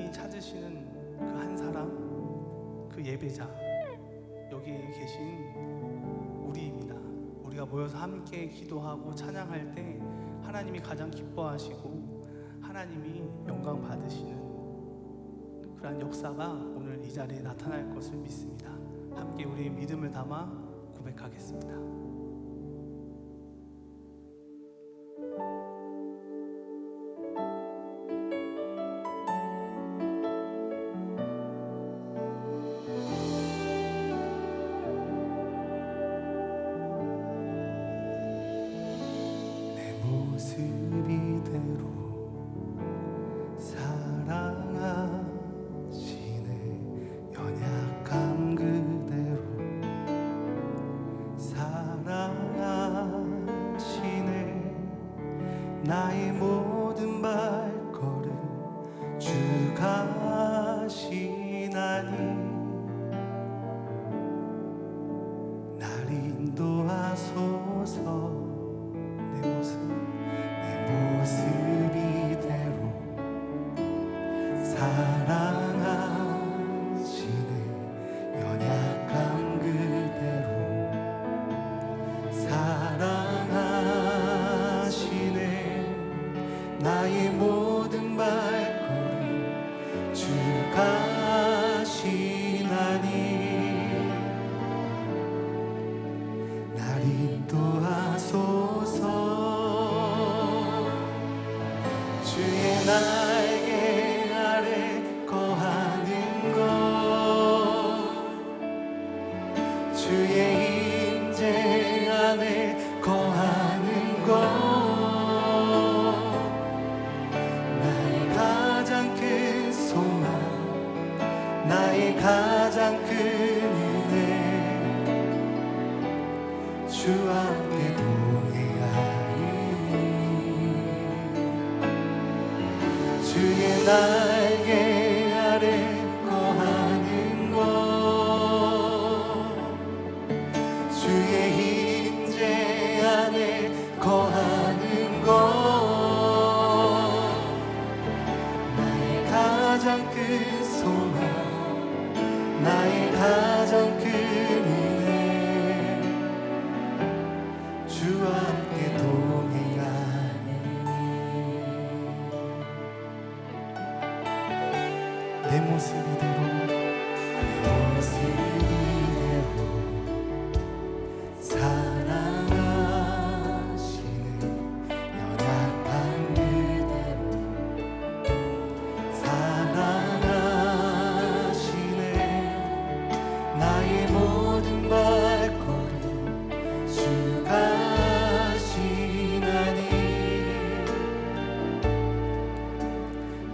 하나님이 찾으시는 그 한 사람, 그 예배자, 여기 계신 우리입니다. 우리가 모여서 함께 기도하고 찬양할 때 하나님이 가장 기뻐하시고 하나님이 영광 받으시는 그러한 역사가 오늘 이 자리에 나타날 것을 믿습니다. 함께 우리의 믿음을 담아 고백하겠습니다. 모습 이대로 사랑하시네. 연약함 그대로 사랑하시네. 나의 모든 발걸음 주가 하시나니 날 인도하소서. 내 모습 이대로 사랑하시네. 연약함 그대로 사랑하시네. 나의 모든 발걸음 주가 하시나니 날 인도하소서. 주의 날개 아래 거하는 것, 주의 임재 안에 거하는 것, 나의 가장 큰 소망, 나의 가장 큰 은혜, 주와 함께 동행하리. 주의 날개 아래 거하는 것, 주의 임재 안에 거하는 것, 나의 가장 큰 소망, 나의 가장 큰 은혜, 주와 함께 동행하니. 내 모습 이대로 내 모습 이대로 사랑하시네. 연약한 그대로 사랑하시네. 나의 모든 발걸음 주가 하시나니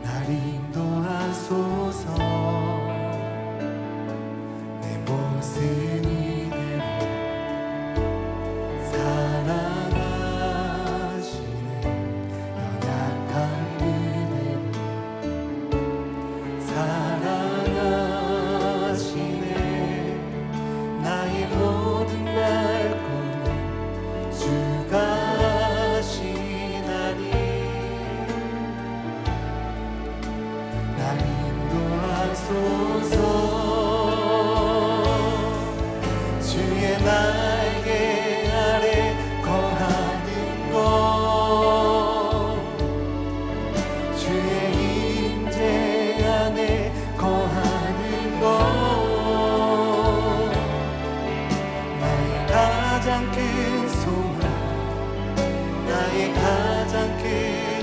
날 인도하소서. 내 모습 이대로 사랑하시네. 연약한 그대로 사랑하시네. 나의 모든 발걸음 주가 하시나니 날 인도하소서. 주의 날개 아래 거하는 것, 주의 임재 안에 거하는 것, 나의 가장 큰 소망, 나의 가장 큰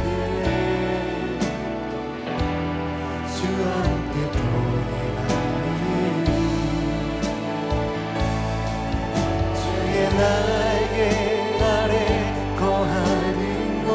은혜, 주와 함께 동행하니 주의 날개 아래 거하는 것,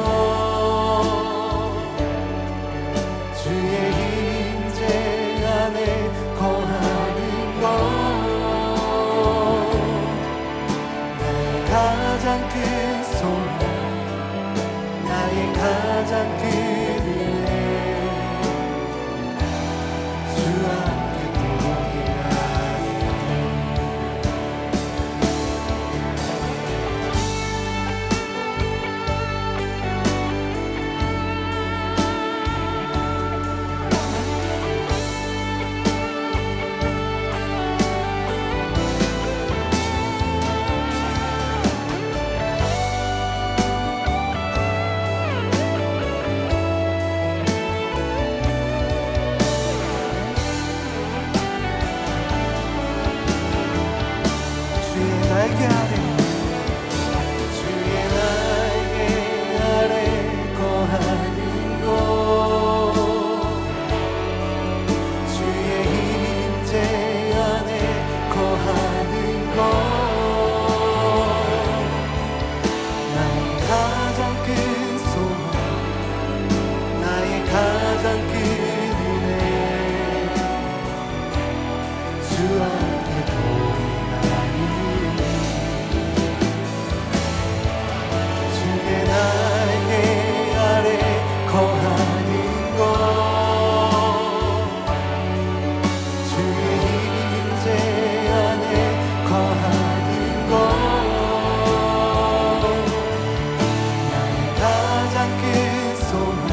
소망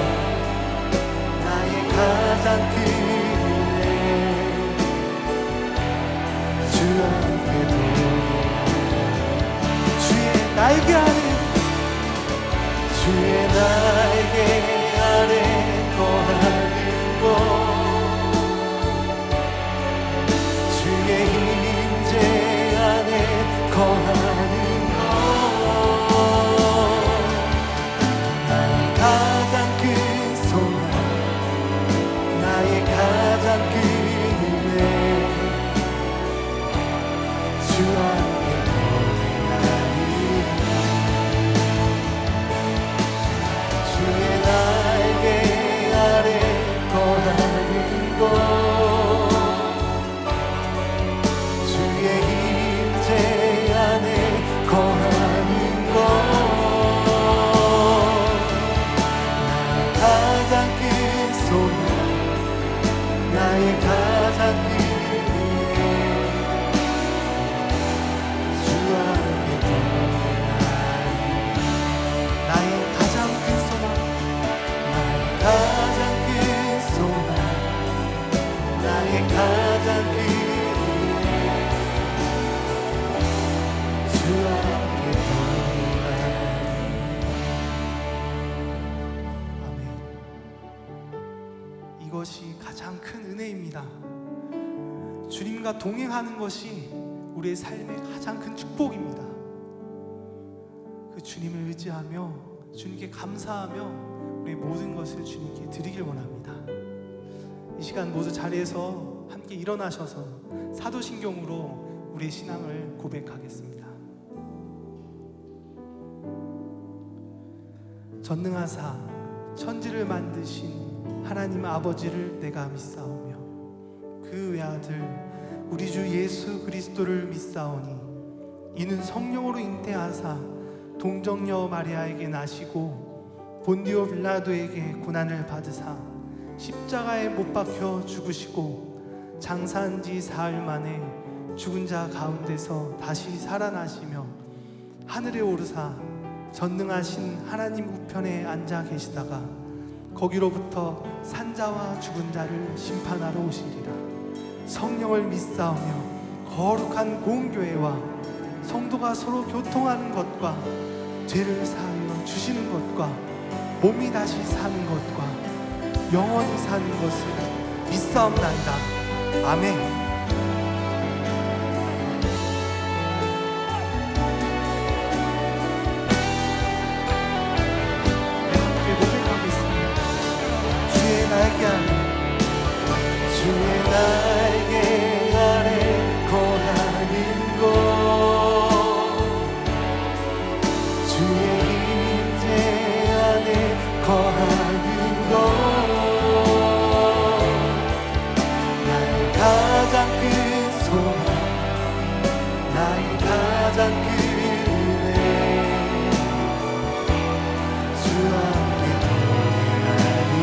나의 가장 큰 은혜 주 함께 주의 날개 아래 주의 날개 아래 거하는 곳 주의 임재 안에 거하는 곳 나의 가장 큰 소망 나의 가장 큰 은혜 주 함께 거하니 주의 날개 아래 거하는 곳 주의 임재 안에 거하는 곳 나의 가장 큰 소망 나의 가장 큰 은혜 주 함께 동행하니 나의 가장 큰 소망 나의 가장 큰 소망 나의 가장 큰 은혜 주 함께 동행하니 아멘. 이것이 가장 큰 은혜입니다. 주님과 동행하는 것이 우리의 삶의 가장 큰 축복입니다. 그 주님을 의지하며 주님께 감사하며 우리의 모든 것을 주님께 드리길 원합니다. 이 시간 모두 자리에서 함께 일어나셔서 사도신경으로 우리의 신앙을 고백하겠습니다. 전능하사 천지를 만드신 하나님 아버지를 내가 믿사오며 그 외아들 우리 주 예수 그리스도를 믿사오니 이는 성령으로 잉태하사 동정녀 마리아에게 나시고 본디오 빌라도에게 고난을 받으사 십자가에 못 박혀 죽으시고 장사한 지 사흘 만에 죽은 자 가운데서 다시 살아나시며 하늘에 오르사 전능하신 하나님 우편에 앉아 계시다가 거기로부터 산자와 죽은 자를 심판하러 오시리라. 성령을 믿사오며 거룩한 공교회와 성도가 서로 교통하는 것과 죄를 사하여 주시는 것과 몸이 다시 사는 것과 영원히 사는 것을 믿사옵나이다. 아멘. 날개 아래 주의 날개 아래 거하는 곳 주의 임재 안에 거하는 곳 나의 가장 큰 소망 나의 가장 큰 은혜 주 함께 동행하니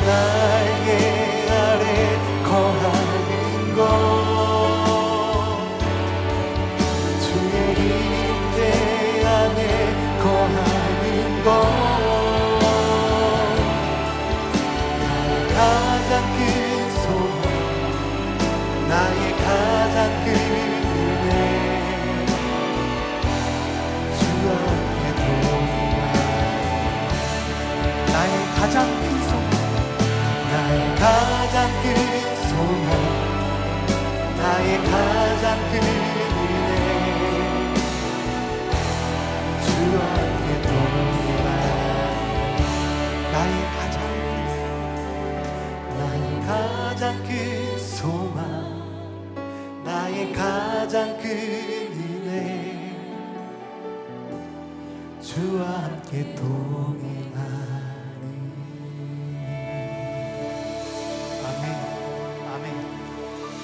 날개 아래 거하는 곳 주의 임재 안에 거하는 곳 나의 가장 큰 소망 나의 가장 큰 은혜 주 함께 동행하니 나의 가장 큰 소망 나의 가장 큰 소망 나의 가장 큰 은혜 주 함께 동행하니 나의 가장 큰 소망 나의 가장 큰 은혜 주 함께 동행하니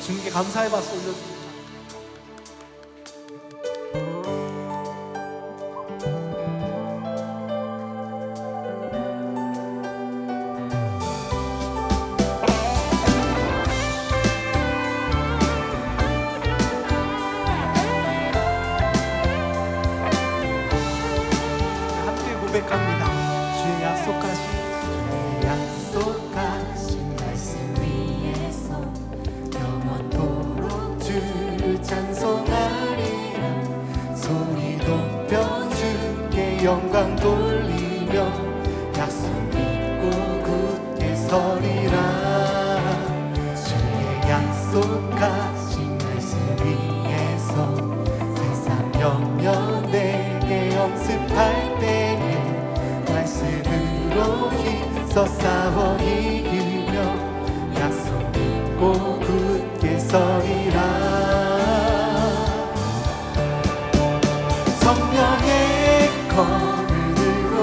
주님께 감사의 박수 올려드립니다. 고백합니다. 주의 약속하신 말씀 위에서 영원토록 주를 찬송하리라. 소리 높여 주께 영광 돌리며 약속 믿고 굳게 서리라. 주의 약속하신 말씀 위에서 세상 영영 내게 엄습할 때에 말씀으로 힘써 싸워 이기며 약속 믿고 굳게 서리라. 성령의 검을 들고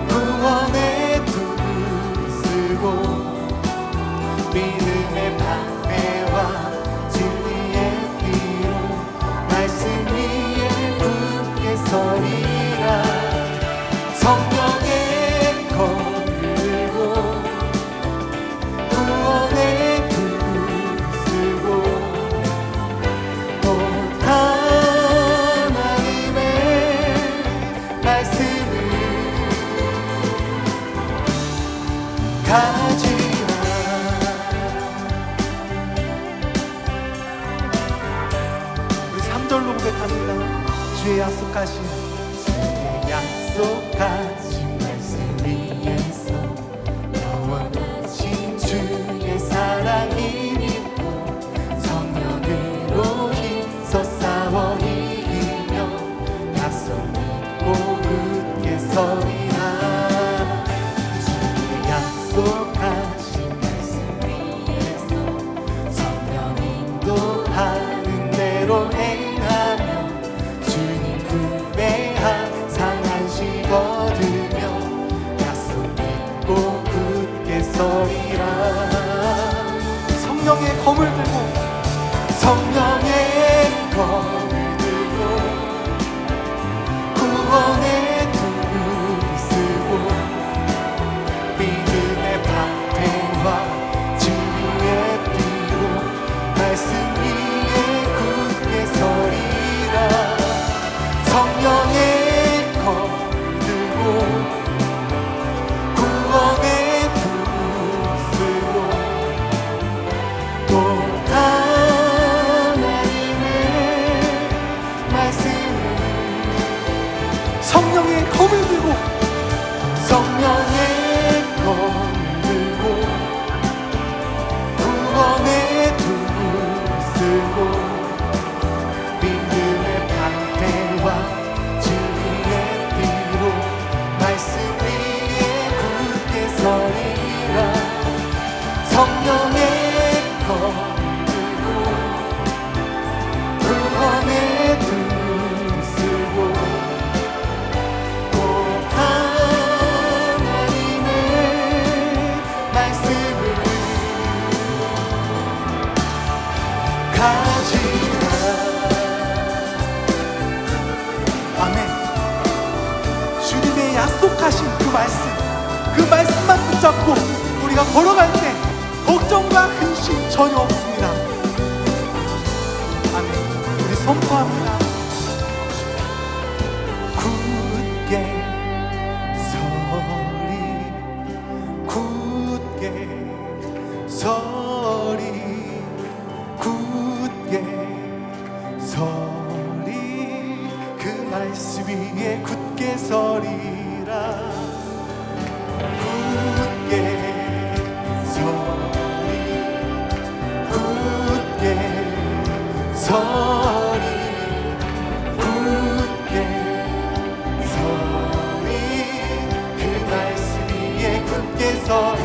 구원의 도구를 쓰고 믿음의 방패와 진리의 띠로 말씀 위에 굳게 서리라. 성령의 검을 들고 구원의 도구를 쓰고 온 하나님의 말씀을 가지라. 우리 3절로 고백합니다. 주의 약속하신 약속하신 말씀 위에서 영원하신 주의 사랑이 믿고 성령으로 힘써 싸워 이기며 약속 믿고 굳게 서리라. 주의 약속하신 말씀 위에서 성령 인도하는 대로 행하며 주님 품에 항상 안식 얻으며 약속 믿고 굳게 서리라. 성령의 검을 들고 성령의 검을 들고 구원의 도구를 쓰고 믿음의 방패와 진리의 띠로 말씀 위에 굳게 서리라. 성령의 검을 들고 구원의 도구를 쓰고 또 하나님의 말씀을 성령의 검을 들고 성령의 검을 들고 구원의 도구를 쓰고 믿음의 방패와 진리의 띠로 말씀 위에 굳게 서리라. 성령의 검을 들고 구원의 도구를 쓰고 또 하나님의 말씀을 가지라. 아멘. 주님의 약속하신 그 말씀만 붙잡고 우리가 걸어갈 때 걱정과 근심 전혀 없습니다. 아멘. 우리 선포합니다. 굳게 서리 굳게 서리 굳게 서리 그 말씀 위에 굳게 서리라. 굳게 서리 굳게 서리 굳게 서리 그 말씀 위에 굳게 서리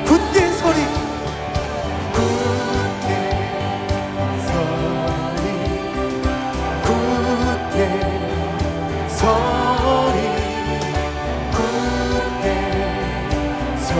굳게 서리 굳게 서리 굳게 서리 굳게 서리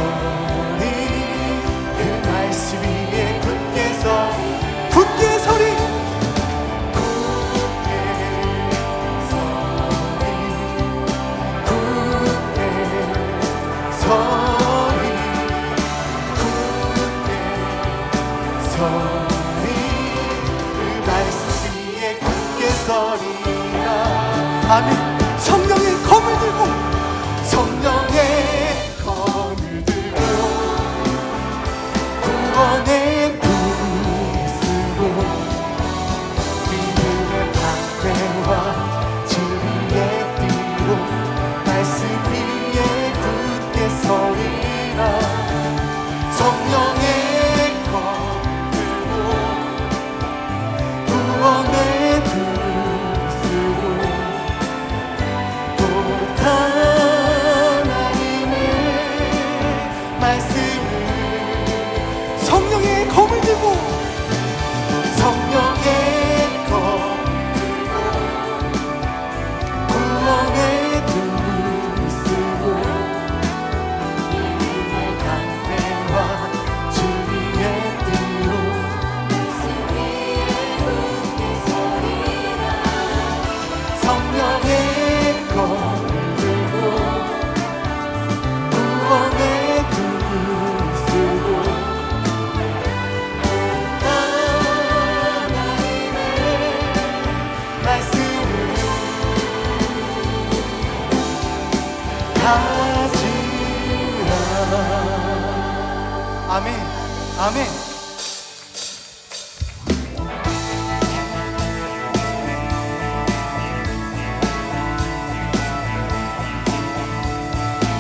아멘, 아멘.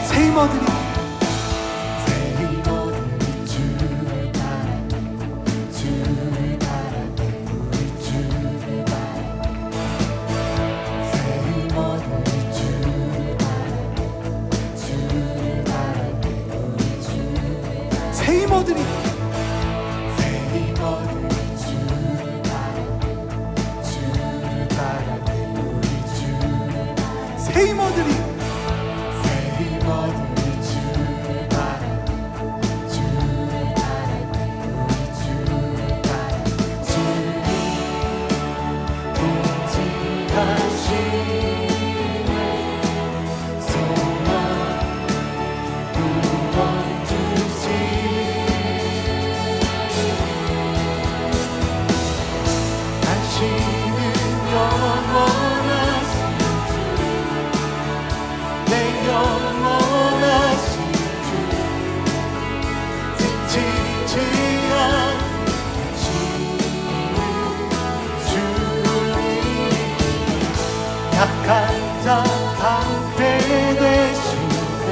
새 힘어들이 주를 따라 우리 주를 따라 새 힘어들이 주를 따라 우리 주를 따라 새 힘어들이 주를 따라 우리 주를 따라 새 힘어들이 약한 자 방패 되시며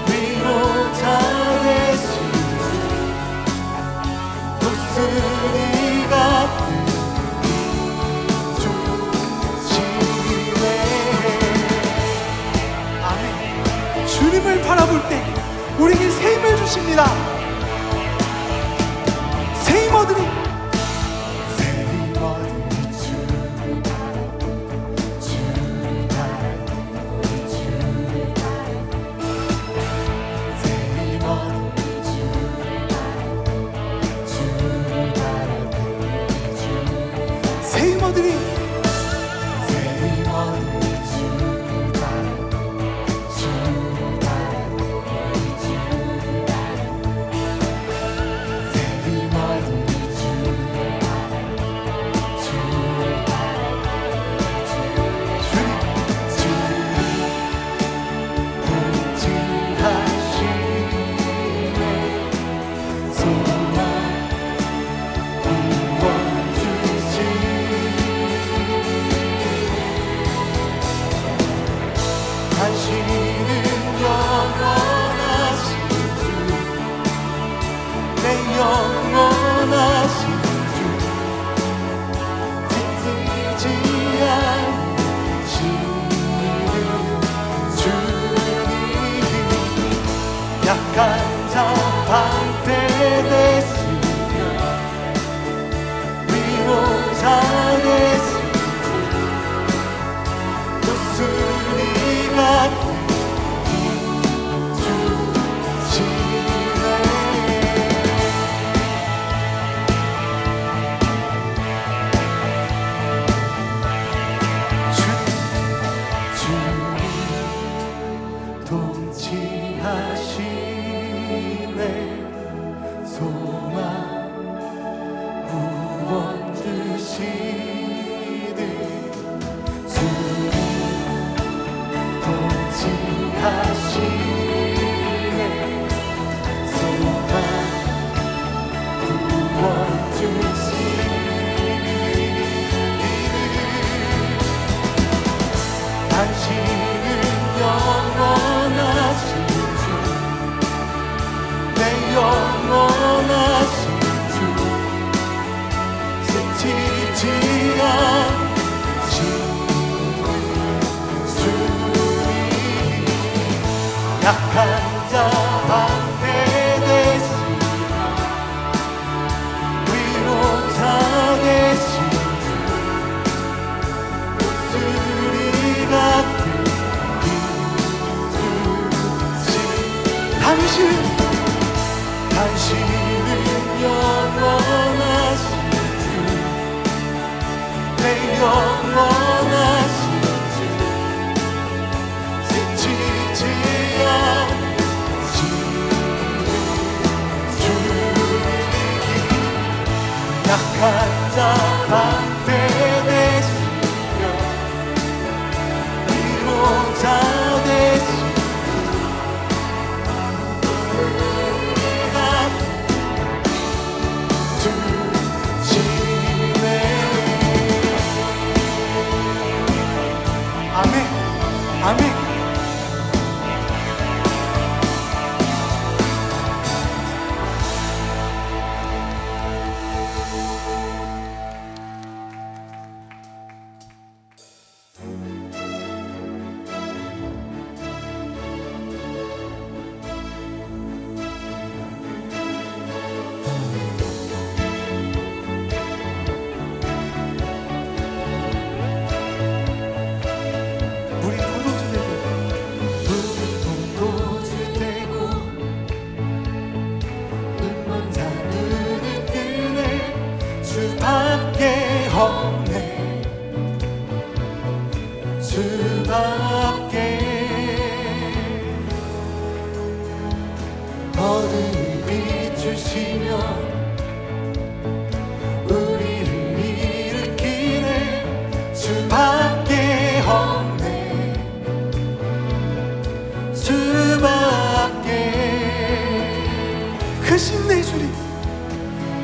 위로자 되시며 독수리 같은 주시네. 아멘. 주님을 바라볼 때 우리에게 새 힘을 주십니다. 새 힘어들이 새 힘어들이 당신은 영원하신 주, 내 영원하신 주, 지치지 않으시는 주님. 약한 자 방패 되시며 위로자 되시며 독수리 같은 당신은 영원하신 주, 내 영원하신 주, 지치지 않으시는 주님. 약한 자 방패 되시며 위로자 되시며 독수리 같은 당신은 영원하신 주, 내 영원하신 주, 지치지 않으시는 아멘. 아멘. 우리 도둑질 되고 눈도질 떼고 눈먼 자들을 뜨네. 주밖에 없네. 주밖에. 어둠을 비추시며 우리를 일으키네. 주밖에 없네. 주밖에. 크신 내 주님,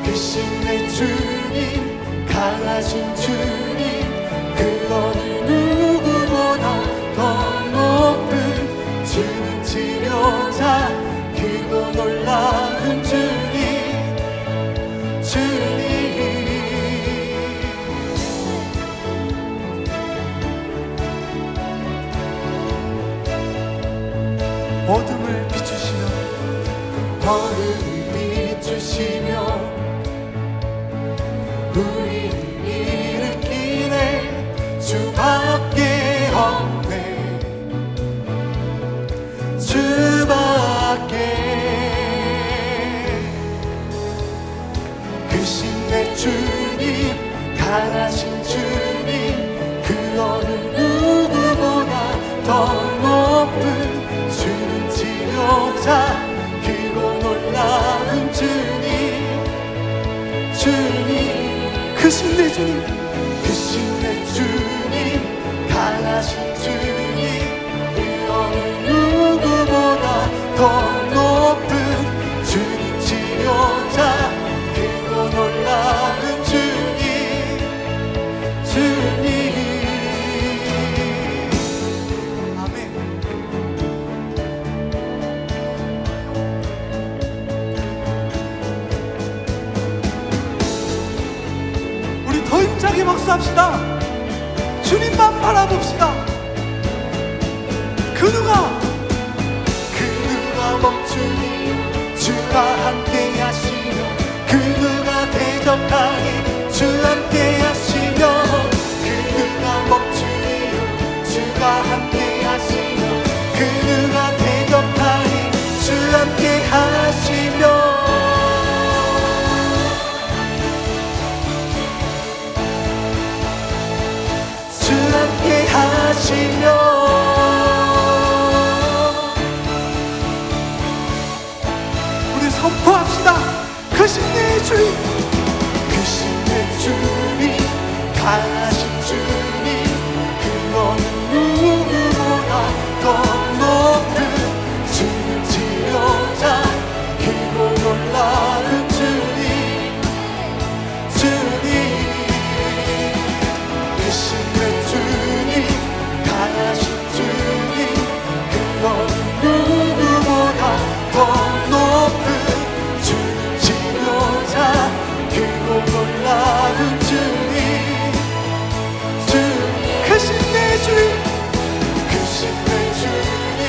크신 내 주님, 강하신 주님, 그 어느 누구보다 더 높은 주는 치료자, 크고 놀라운 주님, 주님. 어둠을 비추시며 어둠을 비추시며 우리를 일으키네. 주밖에 없네. 주밖에. 크신 내 주님, 강하신 주님, 그 어느 누구보다 더 높은 주는 치료자, 크고 놀라운 주님, 주님. 크신 내 주님, 크신 내 주님, 강하신 주님, 그 어느 누구보다 더 높은 주님 치료자, 크고 놀라운 주님, 주님. 아멘. 우리 더 힘차게 박수합시다. 주님만 바라봅시다. 그 누가 멈추니 주가 함께 하시며, 그 누가 대적하니 주 함께 하시며, 그 누가 멈추니 주가 함께 하시며, 그 누가 대적하니 주 함께 하시며. 주 함께 하시며. 우리 선포합시다. 크신 내 주님, 크신 내 주님, 강하신 주님, 그 어느 누구보다 더 높은 주는 치료자, 크고 놀라운 주님, 주님. 크신 내 주님, 강하신 주님, 그 어느 누구보다 더 높은 주는 치료자, 크고 놀라운 주님, 주님. 크신 내 주님, 크신 내 주님,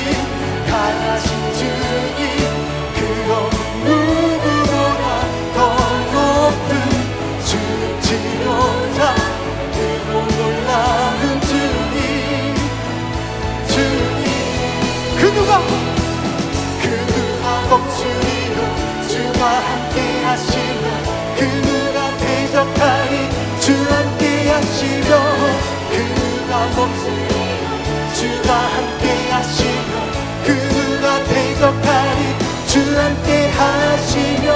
강하신 주님, 그 어느 누구보다 더 높은 주는 치료자, 크고 놀라운 주님, 주님. 그 누가 멈추리요 주가 함께 하시며, 그 누가 대적하니 주 함께 하시며, 그 누가 멈추리요 주가 함께 하시며, 그 누가 대적하니 주 함께 하시며.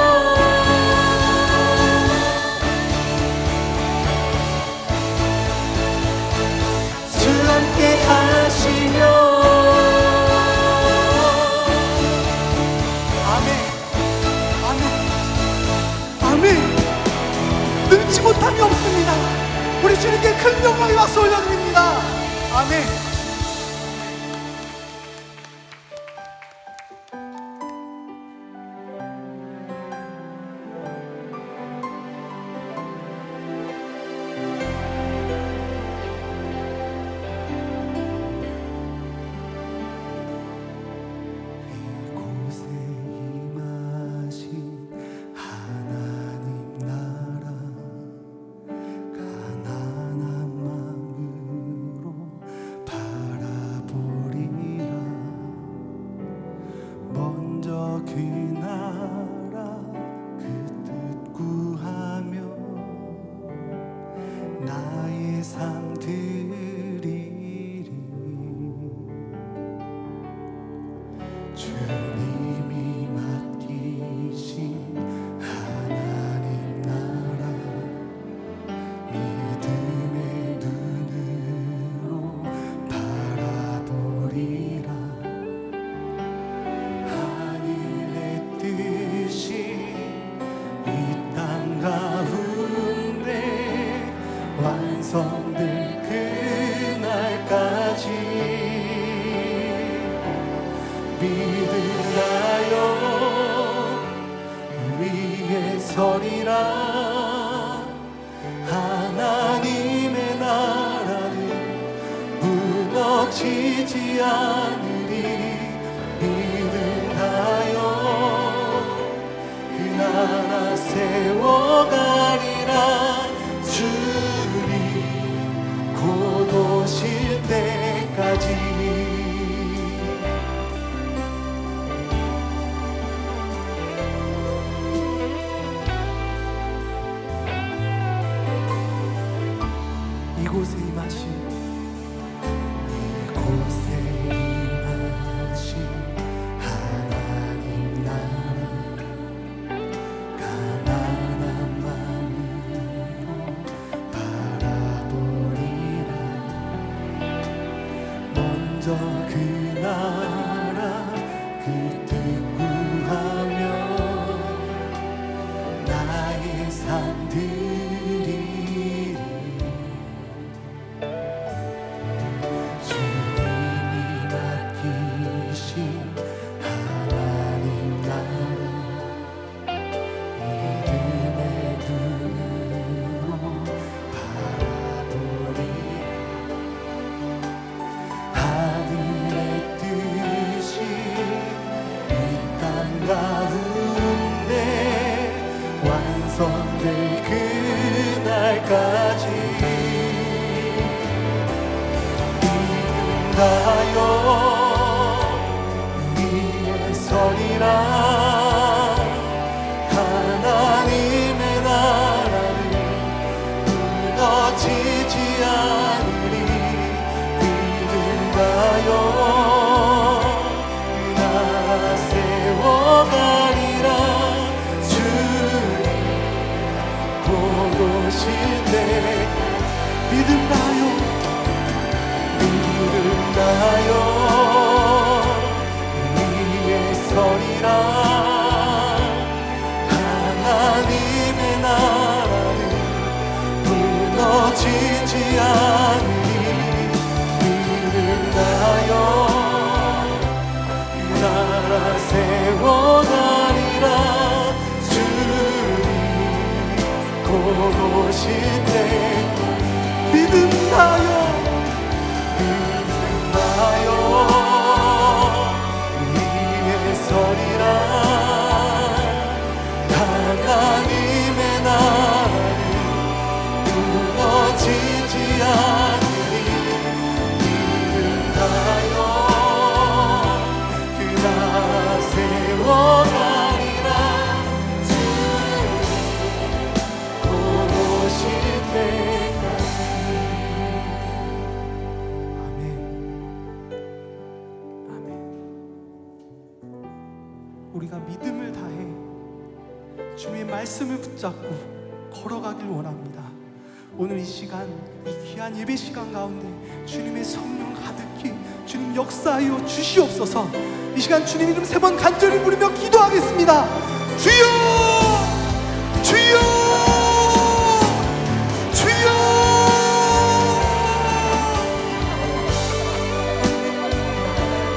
주 함께 하시며. 아멘. 능치 못함이 없습니다. 우리 주님께 큰 영광의 박수 올려드립니다. 아멘. 믿으나요 위에 서리라 하나님의 나라는 무너지지 않으리 믿으나요 그 나라 세워가리라 주님 곧 오실 때까지 이곳에 임하신 하나님 나라 가난한 마음으로 바라보리라 먼저 그 나라 그 뜻 구하며 나의 삶들이 주님이 맡기신 하나님 나라 믿음의 눈으로 바라보리 하늘의 뜻이 이 땅 가운데 완성될 그날까지 믿음나요 위에 서리라 하나님의 나라는 무너지지 않으리 믿음나요 그 나라 세워가리라 주님 곧 오실 때 믿음나요 믿음나요 위에 서리라 하나님의 나라는 무너지지 않으리 믿음나요 그 나라 세워가리라 주님 곧 오실 때 믿음나요 믿음나요 위에 서리라 하나님의 나라는 무너지지 않으리 믿음나요 그 나라 세워가리라 주님 곧 오실 때까지 아멘 아멘. 우리가 믿음을 다해 주님의 말씀을 붙잡고 걸어가길 원합니다. 오늘 이 시간, 이 귀한 예배 시간 가운데 주님의 성령 가득히 주님 역사하여 주시옵소서. 이 시간 주님 이름 3번 간절히 부르며 기도하겠습니다. 주여! 주여! 주여!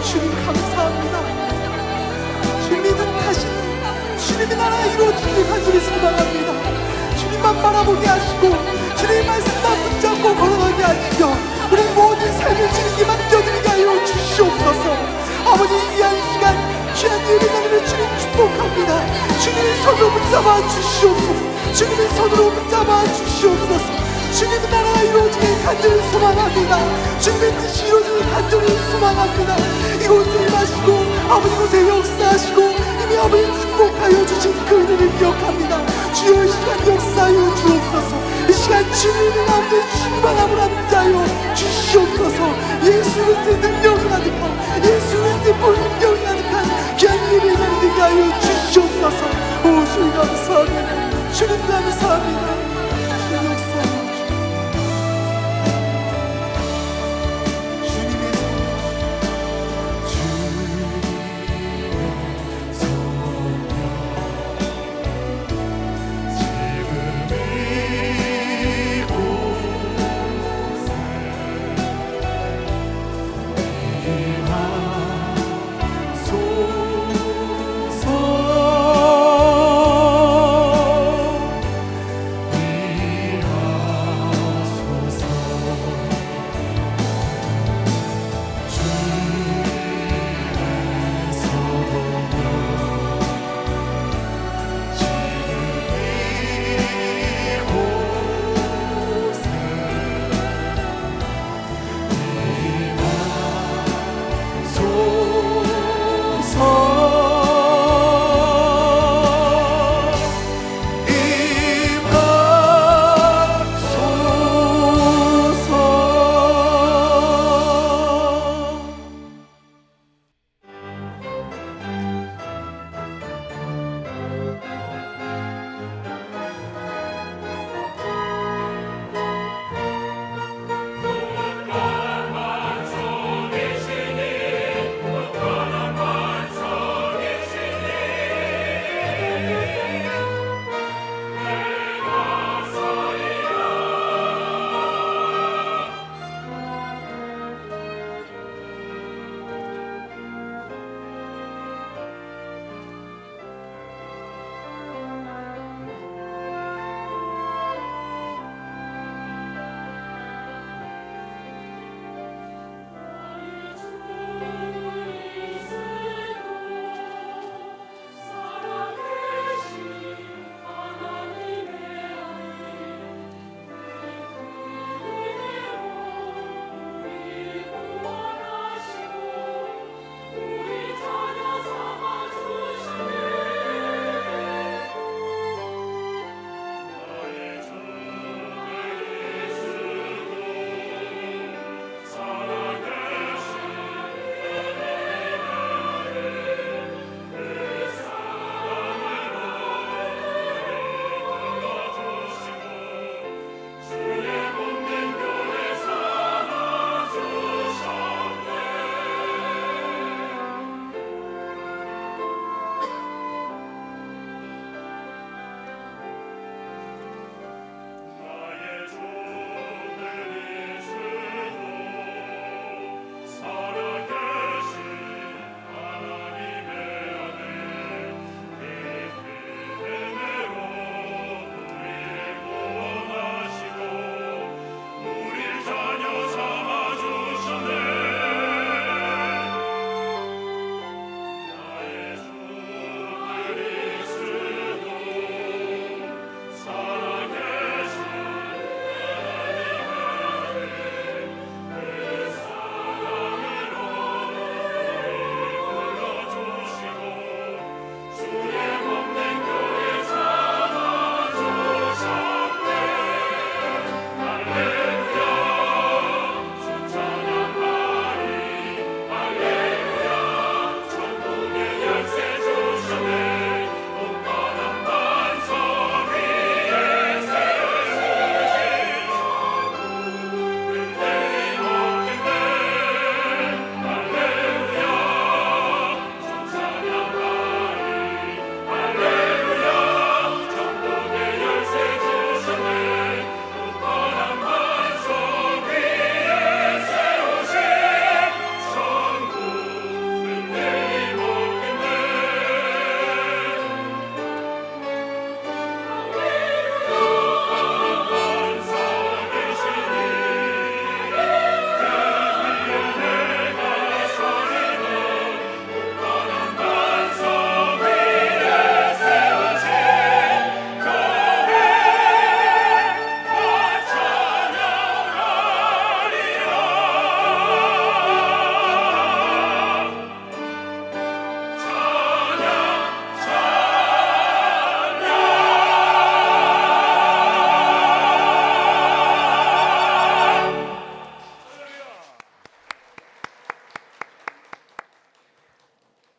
주님 감사합니다. 주님의 뜻하신 주님의 나라 이루어지길 간절히 소망합니다. 주님만 바라보게 하시고 주님의 말씀만 붙잡고 걸어가게 하시며 우리 모든 삶을 주님께 맡겨드리게 하여 주시옵소서. 아버지 이 귀한 시간 귀한 예배자들을 주님 축복합니다. 주님의 손으로 붙잡아 주시옵소서. 주님의 손으로 붙잡아 주시옵소서. 주님의 나라가 이루어지길 간절히 소망합니다. 주님의 뜻이 이루어지길 간절히 소망합니다. 이곳에 임하시고 아버지 이곳에 역사하시고 이미 아버지 축복하여 주신 그 은혜를 기억합니다. 주여 이 시간 역사하여 주옵소서. 이 시간 주님의 가운데 충만함을 함께하여 주시옵소서. 예수 그리스도의 능력이 가득한 예수 그리스도의 불능력이 가득한 귀한 예배를 드리게 하여 주시옵소서. 오 주님 감사합니다. 주님 감사합니다. 주님 역사하여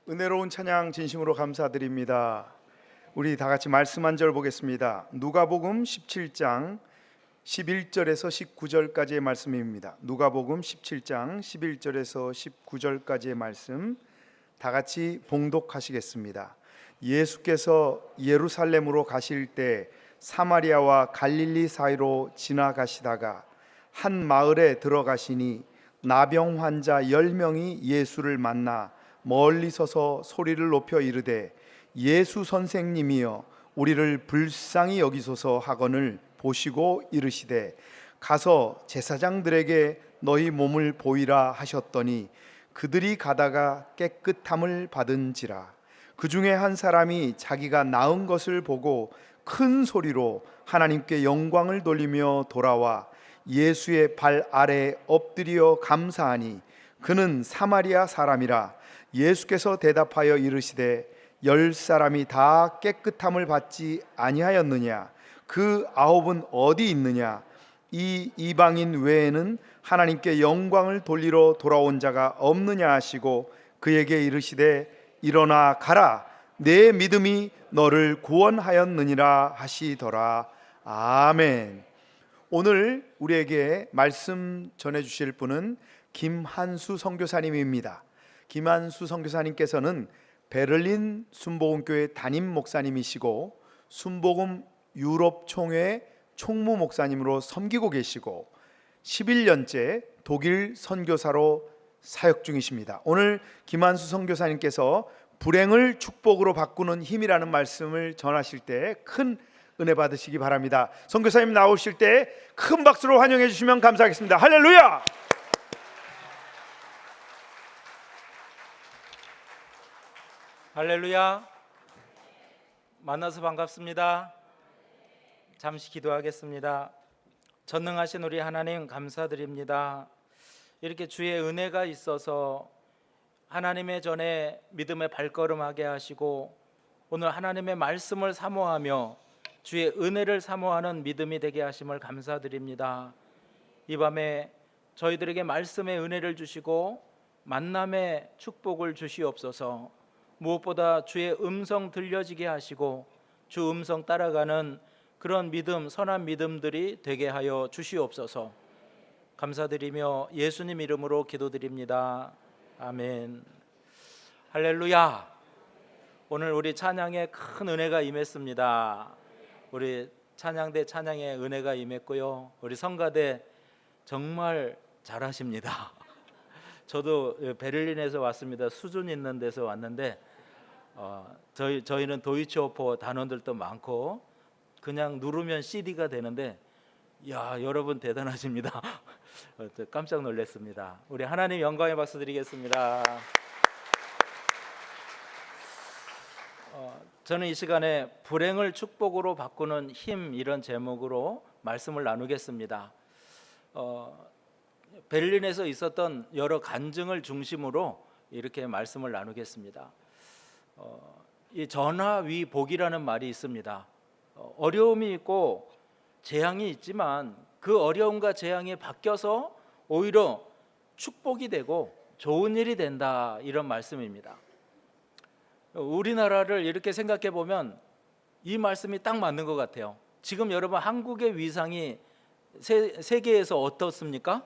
은혜로운 찬양 진심으로 감사드립니다. 우리 다 같이 말씀 한 절 보겠습니다. 누가복음 17장 11절에서 19절까지의 말씀입니다. 누가복음 17장 11절에서 19절까지의 말씀 다 같이 봉독하시겠습니다. 예수께서 예루살렘으로 가실 때 사마리아와 갈릴리 사이로 지나가시다가 한 마을에 들어가시니 나병 환자 10명이 예수를 만나 멀리 서서 소리를 높여 이르되 예수 선생님이여 우리를 불쌍히 여기소서 하거늘 보시고 이르시되 가서 제사장들에게 너희 몸을 보이라 하셨더니 그들이 가다가 깨끗함을 받은지라. 그 중에 한 사람이 자기가 나은 것을 보고 큰 소리로 하나님께 영광을 돌리며 돌아와 예수의 발 아래 엎드려 감사하니 그는 사마리아 사람이라. 예수께서 대답하여 이르시되 10사람이 다 깨끗함을 받지 아니하였느냐? 그 9은 어디 있느냐? 이 이방인 외에는 하나님께 영광을 돌리러 돌아온 자가 없느냐 하시고 그에게 이르시되 일어나 가라, 내 믿음이 너를 구원하였느니라 하시더라. 아멘. 오늘 우리에게 말씀 전해주실 분은 김한수 선교사님입니다. 김한수 선교사님께서는 베를린 순복음교회 담임 목사님이시고 순복음 유럽 총회 총무 목사님으로 섬기고 계시고 11년째 독일 선교사로 사역 중이십니다. 오늘 김한수 선교사님께서 불행을 축복으로 바꾸는 힘이라는 말씀을 전하실 때 큰 은혜 받으시기 바랍니다. 선교사님 나오실 때 큰 박수로 환영해 주시면 감사하겠습니다. 할렐루야! 할렐루야. 만나서 반갑습니다. 잠시 기도하겠습니다. 전능하신 우리 하나님 감사드립니다. 이렇게 주의 은혜가 있어서 하나님의 전에 믿음의 발걸음하게 하시고 오늘 하나님의 말씀을 사모하며 주의 은혜를 사모하는 믿음이 되게 하심을 감사드립니다. 이 밤에 저희들에게 말씀의 은혜를 주시고 만남의 축복을 주시옵소서. 무엇보다 주의 음성 들려지게 하시고 주 음성 따라가는 그런 믿음, 선한 믿음들이 되게 하여 주시옵소서. 감사드리며 예수님 이름으로 기도드립니다. 아멘. 할렐루야. 오늘 우리 찬양에 큰 은혜가 임했습니다. 우리 찬양대 찬양에 은혜가 임했고요. 우리 성가대 정말 잘하십니다. 저도 베를린에서 왔습니다. 수준 있는 데서 왔는데 저희는 도이치오퍼 단원들도 많고 그냥 누르면 CD가 되는데 야, 여러분 대단하십니다. 깜짝 놀랐습니다. 우리 하나님 영광의 박수 드리겠습니다. 저는 이 시간에 불행을 축복으로 바꾸는 힘 이런 제목으로 말씀을 나누겠습니다. 베를린에서 있었던 여러 간증을 중심으로 이렇게 말씀을 나누겠습니다. 이 전화위복이라는 말이 있습니다. 어려움이 있고 재앙이 있지만 그 어려움과 재앙이 바뀌어서 오히려 축복이 되고 좋은 일이 된다, 이런 말씀입니다. 우리나라를 이렇게 생각해 보면 이 말씀이 딱 맞는 것 같아요. 지금 여러분 한국의 위상이 세계에서 어떻습니까?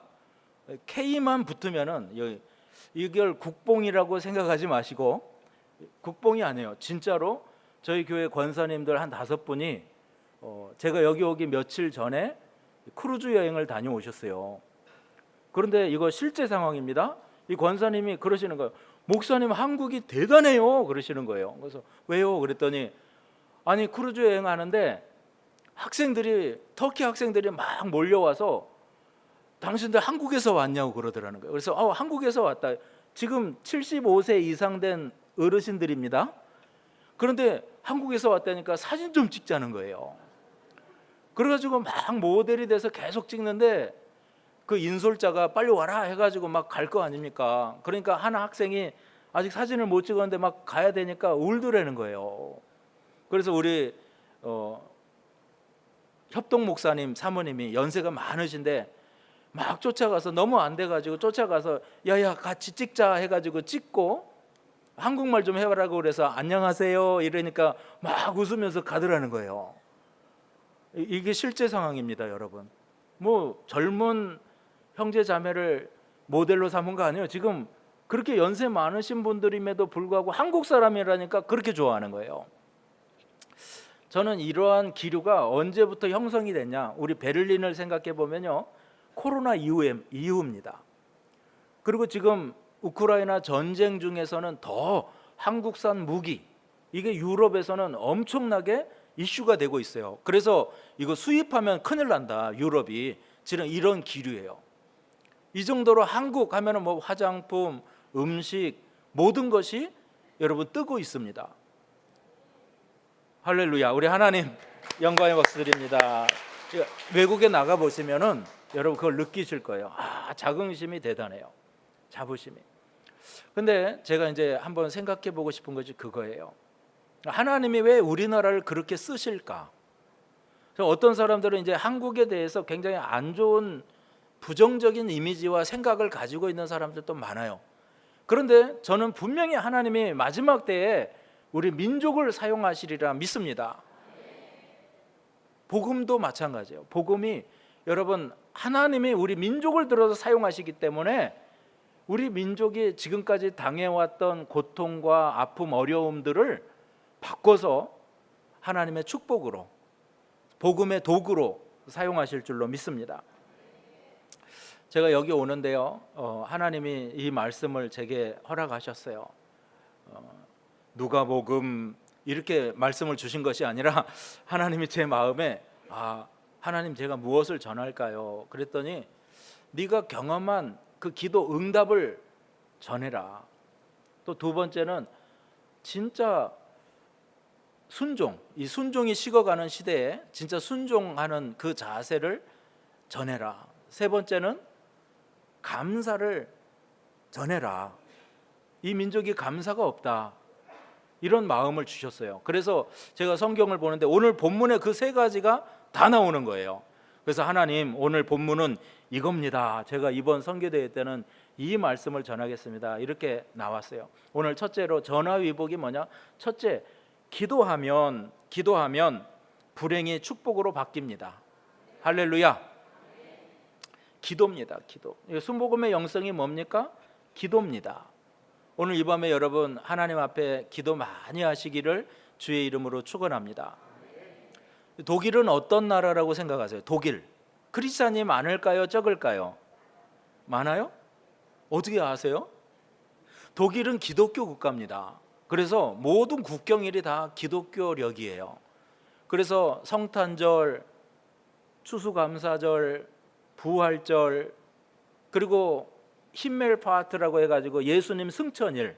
K만 붙으면은 이걸 국뽕이라고 생각하지 마시고, 국뽕이 아니에요. 진짜로 저희 교회 권사님들 한 5분이 제가 여기 오기 며칠 전에 크루즈 여행을 다녀오셨어요. 그런데 이거 실제 상황입니다. 이 권사님이 그러시는 거예요. 목사님 한국이 대단해요, 그러시는 거예요. 그래서 왜요? 그랬더니 아니 크루즈 여행하는데 학생들이, 터키 학생들이 막 몰려와서 당신들 한국에서 왔냐고 그러더라는 거예요. 그래서 한국에서 왔다. 지금 75세 이상 된 어르신들입니다. 그런데 한국에서 왔다니까 사진 좀 찍자는 거예요. 그래가지고 막 모델이 돼서 계속 찍는데 그 인솔자가 빨리 와라 해가지고 막 갈 거 아닙니까? 그러니까 하나 학생이 아직 사진을 못 찍었는데 막 가야 되니까 울더라는 거예요. 그래서 우리 협동 목사님 사모님이 연세가 많으신데 막 쫓아가서, 너무 안 돼가지고 쫓아가서 야야 같이 찍자 해가지고 찍고, 한국말 좀 해보라고 그래서 안녕하세요 이러니까 막 웃으면서 가더라는 거예요. 이게 실제 상황입니다, 여러분. 뭐 젊은 형제 자매를 모델로 삼은 거 아니에요. 지금 그렇게 연세 많으신 분들임에도 불구하고 한국 사람이라니까 그렇게 좋아하는 거예요. 저는 이러한 기류가 언제부터 형성이 됐냐, 우리 베를린을 생각해 보면요, 코로나 이후입니다. 그리고 지금 우크라이나 전쟁 중에서는 더 한국산 무기, 이게 유럽에서는 엄청나게 이슈가 되고 있어요. 그래서 이거 수입하면 큰일 난다, 유럽이. 지금 이런 기류예요. 이 정도로 한국 하면은 뭐 화장품, 음식, 모든 것이 여러분 뜨고 있습니다. 할렐루야. 우리 하나님 영광의 박수 드립니다. 외국에 나가 보시면은 여러분 그걸 느끼실 거예요. 아, 자긍심이 대단해요. 자부심이. 근데 제가 이제 한번 생각해 보고 싶은 것이 그거예요. 하나님이 왜 우리나라를 그렇게 쓰실까? 어떤 사람들은 이제 한국에 대해서 굉장히 안 좋은 부정적인 이미지와 생각을 가지고 있는 사람들도 많아요. 그런데 저는 분명히 하나님이 마지막 때에 우리 민족을 사용하시리라 믿습니다. 복음도 마찬가지예요. 복음이 여러분 하나님이 우리 민족을 들어서 사용하시기 때문에 우리 민족이 지금까지 당해왔던 고통과 아픔, 어려움들을 바꿔서 하나님의 축복으로, 복음의 도구로 사용하실 줄로 믿습니다. 제가 여기 오는데요, 하나님이 이 말씀을 제게 허락하셨어요. 누가복음 이렇게 말씀을 주신 것이 아니라 하나님이 제 마음에 하나님 제가 무엇을 전할까요? 그랬더니 네가 경험한 그 기도 응답을 전해라. 또 두 번째는 진짜 순종, 이 순종이 식어가는 시대에 진짜 순종하는 그 자세를 전해라. 세 번째는 감사를 전해라. 이 민족이 감사가 없다, 이런 마음을 주셨어요. 그래서 제가 성경을 보는데 오늘 본문에 그 세 가지가 다 나오는 거예요. 그래서 하나님 오늘 본문은 이겁니다. 제가 이번 선교대회 때는 이 말씀을 전하겠습니다. 이렇게 나왔어요. 오늘 첫째로 전화위복이 뭐냐? 첫째, 기도하면 불행이 축복으로 바뀝니다. 할렐루야. 기도입니다. 기도. 순복음의 영성이 뭡니까? 기도입니다. 오늘 이 밤에 여러분 하나님 앞에 기도 많이 하시기를 주의 이름으로 축원합니다. 독일은 어떤 나라라고 생각하세요? 독일. 크리스찬이 많을까요? 적을까요? 많아요? 어떻게 아세요? 독일은 기독교 국가입니다. 그래서 모든 국경일이 다 기독교력이에요. 그래서 성탄절, 추수감사절, 부활절, 그리고 힌멜파트라고 해가지고 예수님 승천일,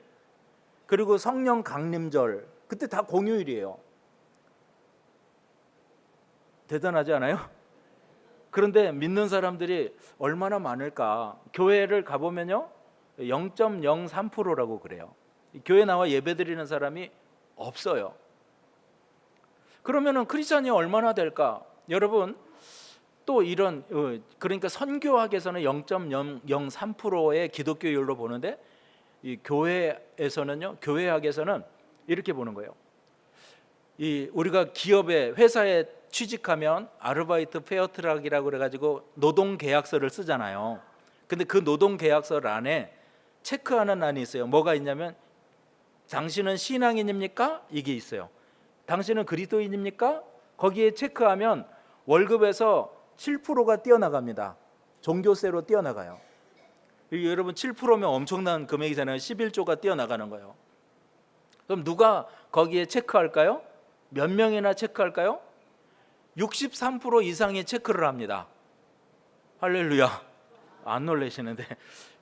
그리고 성령 강림절, 그때 다 공휴일이에요. 대단하지 않아요? 그런데 믿는 사람들이 얼마나 많을까? 교회를 가보면요 0.03%라고 그래요. 교회 나와 예배드리는 사람이 없어요. 그러면은 크리스천이 얼마나 될까? 여러분 또 이런, 그러니까 선교학에서는 0.003%의 기독교율로 보는데 이 교회에서는요, 교회학에서는 이렇게 보는 거예요. 이 우리가 기업에, 회사에 취직하면 아르바이트 페어트락이라고 그래가지고 노동계약서를 쓰잖아요. 근데 그 노동계약서 란에 체크하는 란이 있어요. 뭐가 있냐면 당신은 신앙인입니까? 이게 있어요. 당신은 그리스도인입니까? 거기에 체크하면 월급에서 7%가 떼어나갑니다. 종교세로 떼어나가요. 여러분 7%면 엄청난 금액이잖아요. 11조가 떼어나가는 거예요. 그럼 누가 거기에 체크할까요? 몇 명이나 체크할까요? 63% 이상이 체크를 합니다. 할렐루야. 안 놀라시는데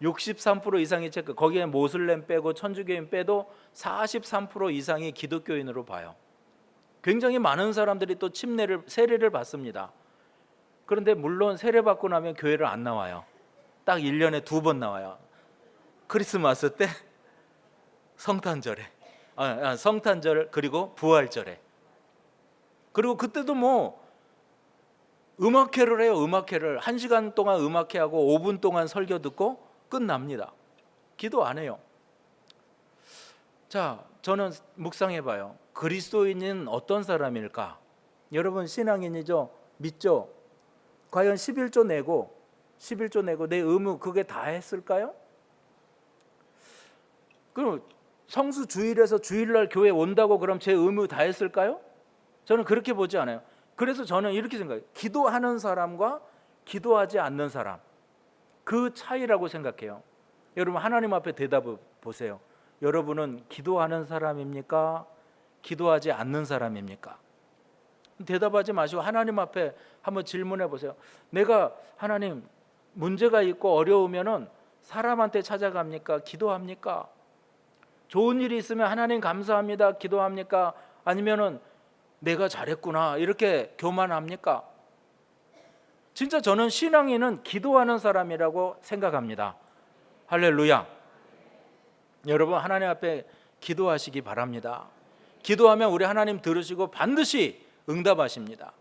63% 이상이 체크. 거기에 모슬렘 빼고 천주교인 빼도 43% 이상이 기독교인으로 봐요. 굉장히 많은 사람들이 또 세례를 받습니다. 그런데 물론 세례 받고 나면 교회를 안 나와요. 딱 1년에 2번 나와요. 크리스마스 때, 성탄절에, 성탄절 그리고 부활절에. 그리고 그때도 뭐 음악회를 해요. 음악회를 1시간 동안 음악회하고 5분 동안 설교 듣고 끝납니다. 기도 안 해요. 자, 저는 묵상해봐요. 그리스도인은 어떤 사람일까? 여러분 신앙인이죠? 믿죠? 과연 11조 내고 내 의무 그게 다 했을까요? 그럼 성수 주일에서 주일날 교회 온다고 그럼 제 의무 다 했을까요? 저는 그렇게 보지 않아요. 그래서 저는 이렇게 생각해요. 기도하는 사람과 기도하지 않는 사람, 그 차이라고 생각해요. 여러분 하나님 앞에 대답을 보세요. 여러분은 기도하는 사람입니까? 기도하지 않는 사람입니까? 대답하지 마시고 하나님 앞에 한번 질문해 보세요. 내가 하나님 문제가 있고 어려우면은 사람한테 찾아갑니까? 기도합니까? 좋은 일이 있으면 하나님 감사합니다. 기도합니까? 아니면은 내가 잘했구나 이렇게 교만합니까? 진짜 저는 신앙인은 기도하는 사람이라고 생각합니다. 할렐루야. 여러분 하나님 앞에 기도하시기 바랍니다. 기도하면 우리 하나님 들으시고 반드시 응답하십니다.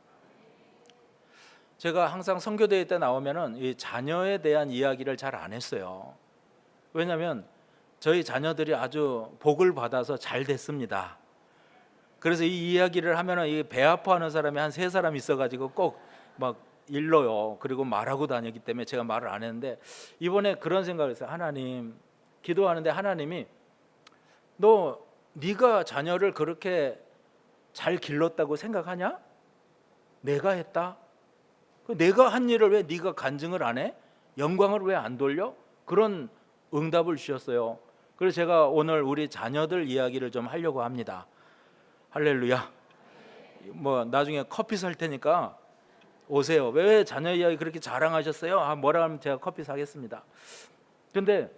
제가 항상 선교대회 때 나오면은 이 자녀에 대한 이야기를 잘 안 했어요. 왜냐하면 저희 자녀들이 아주 복을 받아서 잘 됐습니다. 그래서 이 이야기를 하면은 이 배 아파하는 사람이 한 3사람 있어가지고 꼭 막 일러요. 그리고 말하고 다녔기 때문에 제가 말을 안 했는데 이번에 그런 생각을 했어요. 하나님, 기도하는데 하나님이 네가 자녀를 그렇게 잘 길렀다고 생각하냐? 내가 했다. 내가 한 일을 왜 네가 간증을 안 해? 영광을 왜 안 돌려? 그런 응답을 주셨어요. 그래서 제가 오늘 우리 자녀들 이야기를 좀 하려고 합니다. 할렐루야. 뭐 나중에 커피 살 테니까 오세요. 왜 자녀 이야기 그렇게 자랑하셨어요? 뭐라 하면 제가 커피 사겠습니다. 근데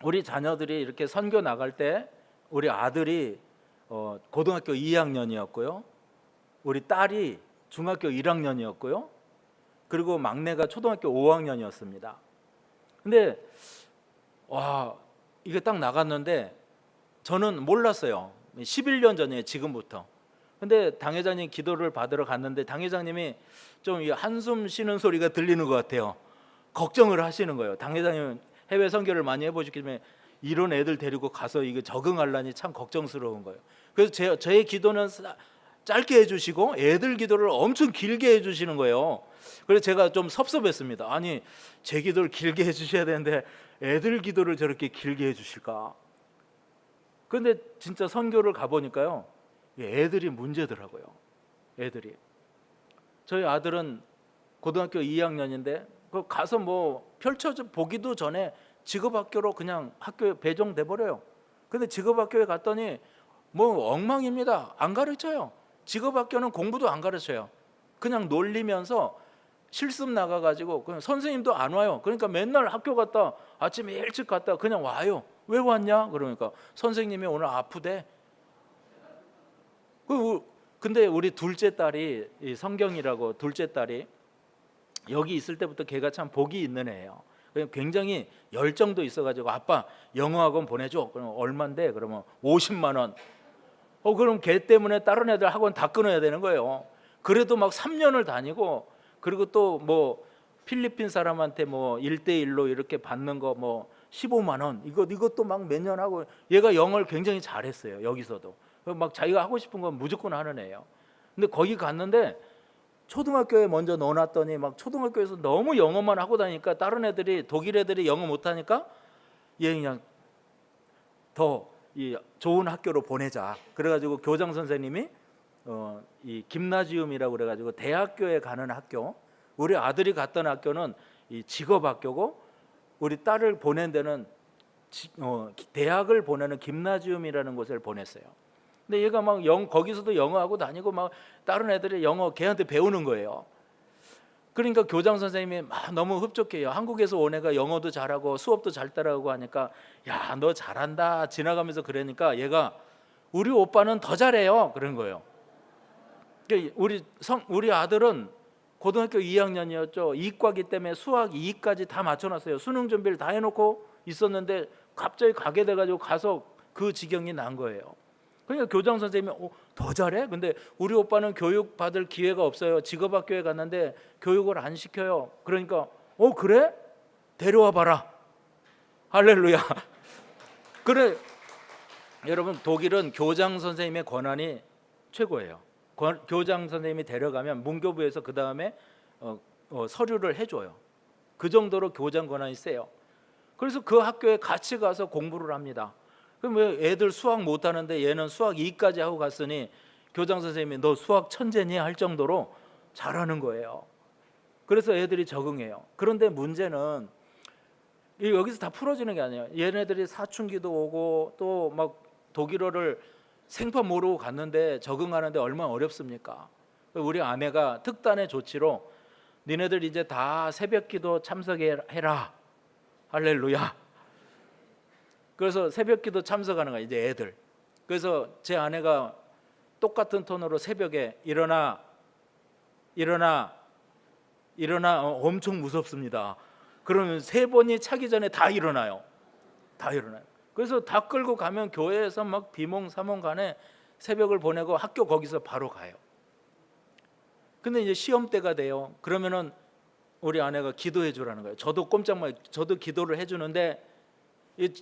우리 자녀들이 이렇게 선교 나갈 때 우리 아들이 고등학교 2학년이었고요. 우리 딸이 중학교 1학년이었고요. 그리고 막내가 초등학교 5학년이었습니다. 근데 와, 이게 딱 나갔는데 저는 몰랐어요. 11년 전이에요, 지금부터. 근데 당회장님 기도를 받으러 갔는데 당회장님이 좀 한숨 쉬는 소리가 들리는 것 같아요. 걱정을 하시는 거예요. 당회장님은 해외 선교를 많이 해보셨기 때문에 이런 애들 데리고 가서 이거 적응하려니 참 걱정스러운 거예요. 그래서 저의 기도는 짧게 해주시고 애들 기도를 엄청 길게 해주시는 거예요. 그래서 제가 좀 섭섭했습니다. 아니 제 기도를 길게 해주셔야 되는데 애들 기도를 저렇게 길게 해주실까? 그런데 진짜 선교를 가보니까요, 애들이 문제더라고요. 애들이. 저희 아들은 고등학교 2학년인데 가서 뭐 펼쳐져 보기도 전에 직업학교로 그냥 학교에 배정돼 버려요. 근데 직업학교에 갔더니 뭐 엉망입니다. 안 가르쳐요. 직업학교는 공부도 안 가르쳐요. 그냥 놀리면서 실습 나가가지고 그냥 선생님도 안 와요. 그러니까 맨날 학교 갔다 아침에 일찍 갔다 그냥 와요. 왜 왔냐? 그러니까 선생님이 오늘 아프대. 근데 우리 둘째 딸이 이 성경이라고 둘째 딸이 여기 있을 때부터 걔가 참 복이 있는 애예요. 굉장히 열정도 있어가지고 아빠 영어학원 보내줘. 그럼 얼마인데? 그러면 50만 원. 그럼 걔 때문에 다른 애들 학원 다 끊어야 되는 거예요. 그래도 막 3년을 다니고 그리고 또 뭐 필리핀 사람한테 뭐 1대1로 이렇게 받는 거 뭐 15만 원 이것도 막 몇 년 하고 얘가 영어를 굉장히 잘했어요. 여기서도 막 자기가 하고 싶은 건 무조건 하는 애예요. 근데 거기 갔는데 초등학교에 먼저 넣어놨더니 막 초등학교에서 너무 영어만 하고 다니니까 다른 애들이 독일 애들이 영어 못하니까 얘 그냥 더 이 좋은 학교로 보내자. 그래가지고 교장 선생님이 이 김나지움이라고 그래가지고 대학교에 가는 학교. 우리 아들이 갔던 학교는 이 직업학교고 우리 딸을 보낸 데는 대학을 보내는 김나지움이라는 곳을 보냈어요. 근데 얘가 막 거기서도 영어하고 다니고 막 다른 애들이 영어 걔한테 배우는 거예요. 그러니까 교장 선생님이 막 너무 흡족해요. 한국에서 온 애가 영어도 잘하고 수업도 잘 따라오고 하니까 야, 너 잘한다 지나가면서 그러니까 얘가 우리 오빠는 더 잘해요 그런 거예요. 그러니까 우리 아들은 고등학교 2학년이었죠. 이과기 때문에 수학 2까지 다 맞춰놨어요. 수능 준비를 다 해놓고 있었는데 갑자기 가게 돼가지고 가서 그 지경이 난 거예요. 그러니까 교장 선생님이 더 잘해? 근데 우리 오빠는 교육 받을 기회가 없어요. 직업학교에 갔는데 교육을 안 시켜요. 그러니까 그래? 데려와 봐라. 할렐루야. 그래 여러분 독일은 교장 선생님의 권한이 최고예요. 교장 선생님이 데려가면 문교부에서 그 다음에 서류를 해줘요. 그 정도로 교장 권한이 세요. 그래서 그 학교에 같이 가서 공부를 합니다. 그럼 왜 애들 수학 못하는데 얘는 수학 2까지 하고 갔으니 교장 선생님이 너 수학 천재니 할 정도로 잘하는 거예요. 그래서 애들이 적응해요. 그런데 문제는 여기서 다 풀어지는 게 아니에요. 얘네들이 사춘기도 오고 또 막 독일어를 생판 모르고 갔는데 적응하는데 얼마나 어렵습니까? 우리 아내가 특단의 조치로 니네들 이제 다 새벽기도 참석해라. 할렐루야. 그래서 새벽기도 참석하는 거야 이제 애들. 그래서 제 아내가 똑같은 톤으로 새벽에 일어나 엄청 무섭습니다. 그러면 3번이 차기 전에 다 일어나요. 그래서 다 끌고 가면 교회에서 막 비몽사몽간에 새벽을 보내고 학교 거기서 바로 가요. 근데 이제 시험 때가 돼요. 그러면은 우리 아내가 기도해 주라는 거예요. 저도 꼼짝 말, 저도 기도를 해주는데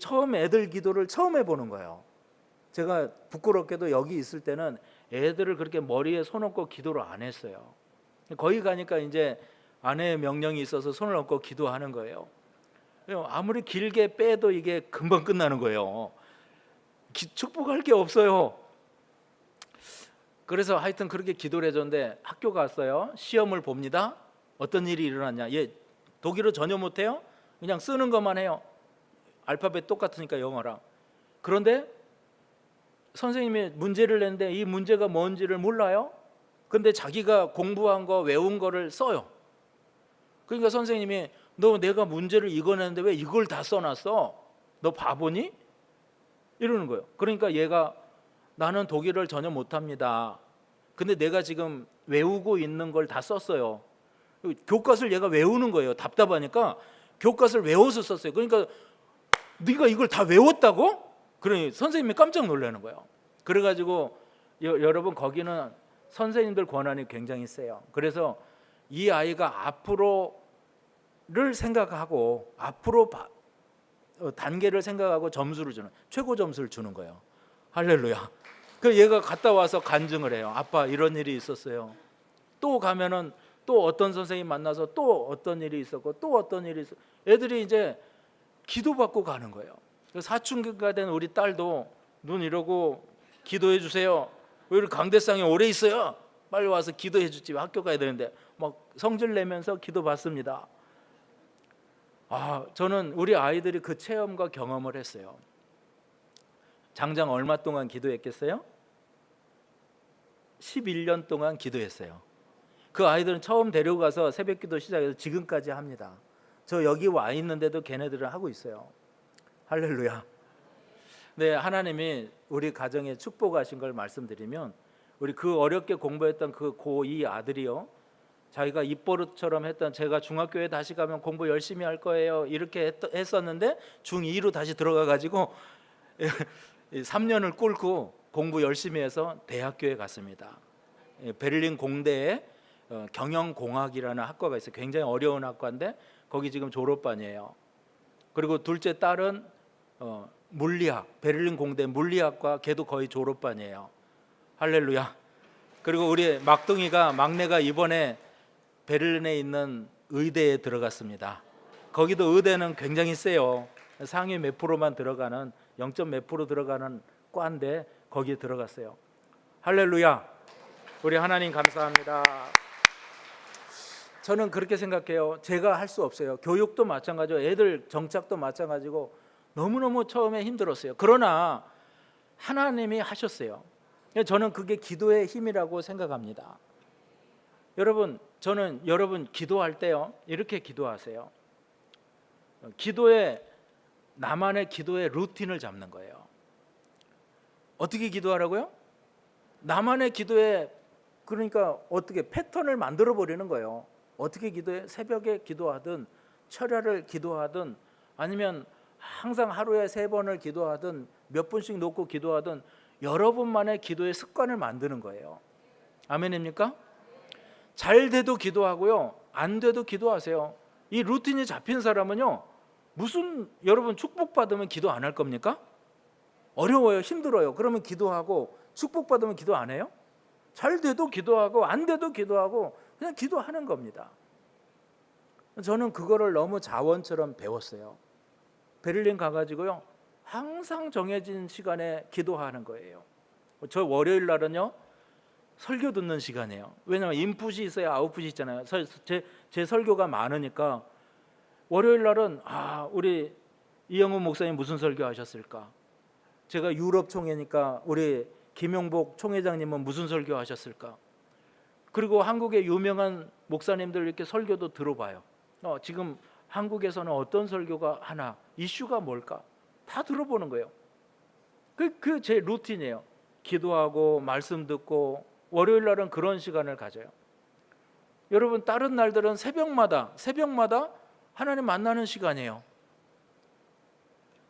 처음 애들 기도를 처음 해보는 거예요. 제가 부끄럽게도 여기 있을 때는 애들을 그렇게 머리에 손 얹고 기도를 안 했어요. 거기 가니까 이제 아내의 명령이 있어서 손을 얹고 기도하는 거예요. 아무리 길게 빼도 이게 금방 끝나는 거예요. 축복할 게 없어요. 그래서 하여튼 그렇게 기도를 해줬는데 학교 갔어요. 시험을 봅니다. 어떤 일이 일어났냐. 얘 독일어 전혀 못해요. 그냥 쓰는 것만 해요. 알파벳 똑같으니까 영어랑. 그런데 선생님이 문제를 냈는데 이 문제가 뭔지를 몰라요. 근데 자기가 공부한 거 외운 거를 써요. 그러니까 선생님이 너 내가 문제를 이거 냈는데 왜 이걸 다 써놨어? 너 바보니? 이러는 거예요. 그러니까 얘가 나는 독일어를 전혀 못합니다. 근데 내가 지금 외우고 있는 걸 다 썼어요. 교과서를 얘가 외우는 거예요. 답답하니까 교과서를 외워서 썼어요. 그러니까 네가 이걸 다 외웠다고? 그러니 선생님이 깜짝 놀라는 거예요. 그래가지고 여러분 거기는 선생님들 권한이 굉장히 세요. 그래서 이 아이가 앞으로를 생각하고 앞으로 단계를 생각하고 점수를 주는 최고 점수를 주는 거예요. 할렐루야. 그 얘가 갔다 와서 간증을 해요. 아빠 이런 일이 있었어요. 또 가면은 또 어떤 선생님 만나서 또 어떤 일이 있었고 또 어떤 일이 있었고 애들이 이제 기도받고 가는 거예요. 사춘기가 된 우리 딸도 눈 이러고 기도해 주세요. 왜 이렇게 강대상에 오래 있어요? 빨리 와서 기도해 주지. 학교 가야 되는데 막 성질 내면서 기도받습니다. 저는 우리 아이들이 그 체험과 경험을 했어요. 장장 얼마 동안 기도했겠어요? 11년 동안 기도했어요. 그 아이들은 처음 데리고 가서 새벽기도 시작해서 지금까지 합니다. 저 여기 와 있는데도 걔네들은 하고 있어요. 할렐루야. 네, 하나님이 우리 가정에 축복하신 걸 말씀드리면 우리 그 어렵게 공부했던 그 고2 아들이요, 자기가 입버릇처럼 했던 제가 중학교에 다시 가면 공부 열심히 할 거예요 이렇게 했었는데 중2로 다시 들어가 가지고 3년을 꿇고 공부 열심히 해서 대학교에 갔습니다. 베를린 공대에 경영공학이라는 학과가 있어요. 굉장히 어려운 학과인데 거기 지금 졸업반이에요. 그리고 둘째 딸은 물리학, 베를린 공대 물리학과, 걔도 거의 졸업반이에요. 할렐루야. 그리고 우리 막내가 이번에 베를린에 있는 의대에 들어갔습니다. 거기도 의대는 굉장히 세요. 상위 몇 프로만 들어가는 0. 몇 프로 들어가는 과인데 거기에 들어갔어요. 할렐루야. 우리 하나님 감사합니다. 저는 그렇게 생각해요. 제가 할 수 없어요. 교육도 마찬가지고 애들 정착도 마찬가지고 너무너무 처음에 힘들었어요. 그러나 하나님이 하셨어요. 저는 그게 기도의 힘이라고 생각합니다. 저는 여러분 기도할 때요, 이렇게 기도하세요. 나만의 기도의 루틴을 잡는 거예요. 어떻게 기도하라고요? 나만의 기도에, 그러니까 어떻게 패턴을 만들어 버리는 거예요. 어떻게 기도해? 새벽에 기도하든 철야를 기도하든 아니면 항상 하루에 3번을 기도하든 몇 분씩 놓고 기도하든 여러분만의 기도의 습관을 만드는 거예요. 아멘입니까? 잘 돼도 기도하고요, 안 돼도 기도하세요. 이 루틴이 잡힌 사람은요, 무슨 여러분 축복받으면 기도 안 할 겁니까? 어려워요, 힘들어요. 그러면 기도하고 축복받으면 기도 안 해요? 잘 돼도 기도하고 안 돼도 기도하고 그냥 기도하는 겁니다. 저는 그거를 너무 자원처럼 배웠어요. 베를린 가가지고요, 항상 정해진 시간에 기도하는 거예요. 저 월요일 날은요, 설교 듣는 시간이에요. 왜냐하면 인풋이 있어야 아웃풋이 있잖아요. 제 설교가 많으니까 월요일 날은 우리 이영훈 목사님 무슨 설교 하셨을까? 제가 유럽 총회니까 우리 김용복 총회장님은 무슨 설교 하셨을까? 그리고 한국의 유명한 목사님들 이렇게 설교도 들어봐요. 지금 한국에서는 어떤 설교가 하나, 이슈가 뭘까? 다 들어보는 거예요. 그 제 루틴이에요. 기도하고 말씀 듣고 월요일 날은 그런 시간을 가져요. 여러분, 다른 날들은 새벽마다 하나님 만나는 시간이에요.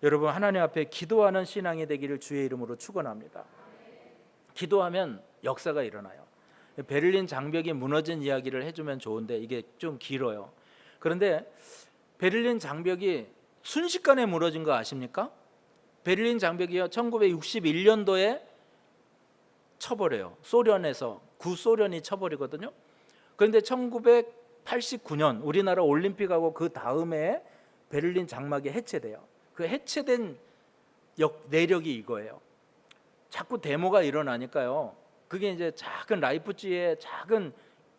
여러분, 하나님 앞에 기도하는 신앙이 되기를 주의 이름으로 축원합니다. 기도하면 역사가 일어나요. 베를린 장벽이 무너진 이야기를 해주면 좋은데 이게 좀 길어요. 그런데 베를린 장벽이 순식간에 무너진 거 아십니까? 베를린 장벽이요, 1961년도에 쳐버려요. 소련에서, 구소련이 쳐버리거든요. 그런데 1989년 우리나라 올림픽하고 그 다음에 베를린 장막이 해체돼요. 그 해체된 내력이 이거예요. 자꾸 데모가 일어나니까요, 그게 이제 작은 라이프치히의 작은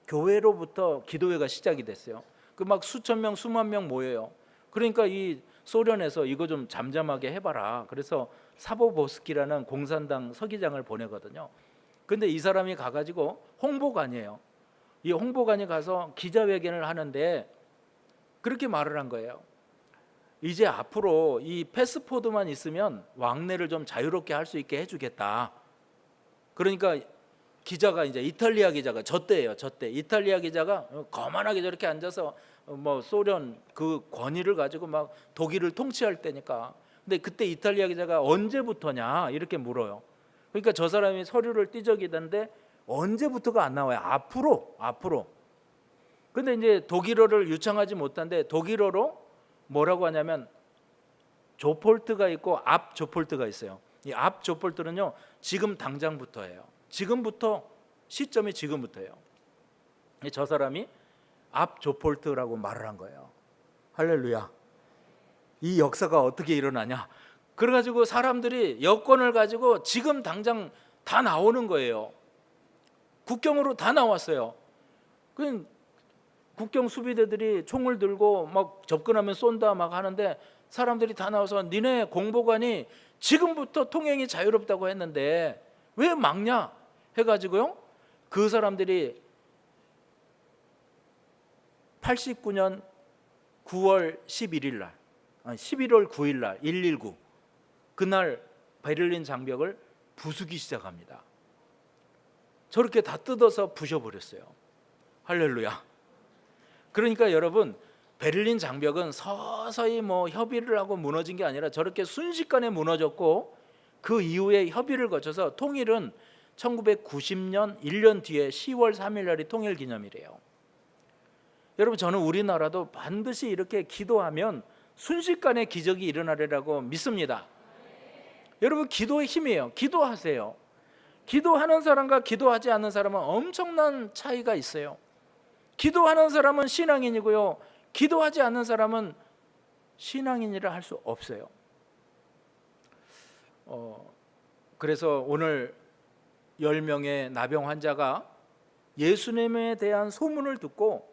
교회로부터 기도회가 시작이 됐어요. 그 막 수천 명, 수만 명 모여요. 그러니까 이 소련에서 이거 좀 잠잠하게 해봐라. 그래서 사보보스키라는 공산당 서기장을 보내거든요. 근데 이 사람이 가가지고 홍보관이에요. 이 홍보관이 가서 기자회견을 하는데 그렇게 말을 한 거예요. 이제 앞으로 이 패스포드만 있으면 왕래를 좀 자유롭게 할 수 있게 해주겠다. 그러니까 기자가, 이제 이탈리아 기자가 저때예요. 저때 이탈리아 기자가 거만하게 저렇게 앉아서 뭐 소련 그 권위를 가지고 막 독일을 통치할 때니까. 근데 그때 이탈리아 기자가 언제부터냐 이렇게 물어요. 그러니까 저 사람이 서류를 띠적이던데 언제부터가 안 나와요. 앞으로. 근데 이제 독일어를 유창하지 못한데 독일어로 뭐라고 하냐면 조폴트가 있고 앞 조폴트가 있어요. 이 앞 조폴트는요, 지금 당장부터예요. 지금부터, 시점이 지금부터예요. 저 사람이 앞 조폴트라고 말을 한 거예요. 할렐루야. 이 역사가 어떻게 일어나냐? 그래가지고 사람들이 여권을 가지고 지금 당장 다 나오는 거예요. 국경으로 다 나왔어요. 그 국경 수비대들이 총을 들고 막 접근하면 쏜다 막 하는데 사람들이 다 나와서 니네 공보관이 지금부터 통행이 자유롭다고 했는데 왜 막냐 해가지고요, 그 사람들이 89년 9월 11일 날, 11월 9일 날 119 그날 베를린 장벽을 부수기 시작합니다. 저렇게 다 뜯어서 부셔버렸어요. 할렐루야. 그러니까 여러분, 베를린 장벽은 서서히 뭐 협의를 하고 무너진 게 아니라 저렇게 순식간에 무너졌고 그 이후에 협의를 거쳐서 통일은 1990년 1년 뒤에 10월 3일 날이 통일 기념일이에요. 여러분, 저는 우리나라도 반드시 이렇게 기도하면 순식간에 기적이 일어나리라고 믿습니다. 여러분, 기도의 힘이에요. 기도하세요. 기도하는 사람과 기도하지 않는 사람은 엄청난 차이가 있어요. 기도하는 사람은 신앙인이고요, 기도하지 않는 사람은 신앙인이라 할 수 없어요. 그래서 오늘 10명의 나병 환자가 예수님에 대한 소문을 듣고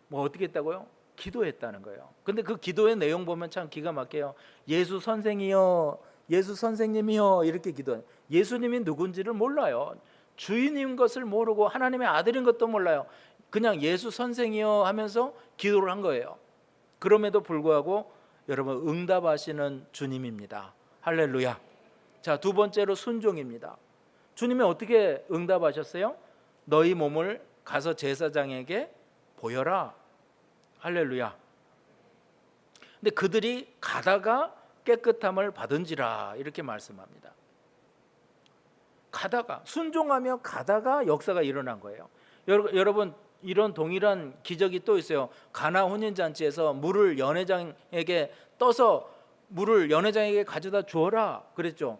뭐 어떻게 했다고요? 기도했다는 거예요. 근데 그 기도의 내용 보면 참 기가 막혀요. 예수 선생이여, 예수 선생님이여 이렇게 기도해요. 예수님이 누군지를 몰라요. 주인인 것을 모르고 하나님의 아들인 것도 몰라요. 그냥 예수 선생이여 하면서 기도를 한 거예요. 그럼에도 불구하고 여러분, 응답하시는 주님입니다. 할렐루야. 자, 두 번째로 순종입니다. 주님이 어떻게 응답하셨어요? 너희 몸을 가서 제사장에게 보여라. 할렐루야. 근데 그들이 가다가 깨끗함을 받은지라 이렇게 말씀합니다. 가다가, 순종하며 가다가 역사가 일어난 거예요. 여러분, 이런 동일한 기적이 또 있어요. 가나 혼인잔치에서 물을 연회장에게 떠서 물을 연회장에게 가져다 주어라 그랬죠.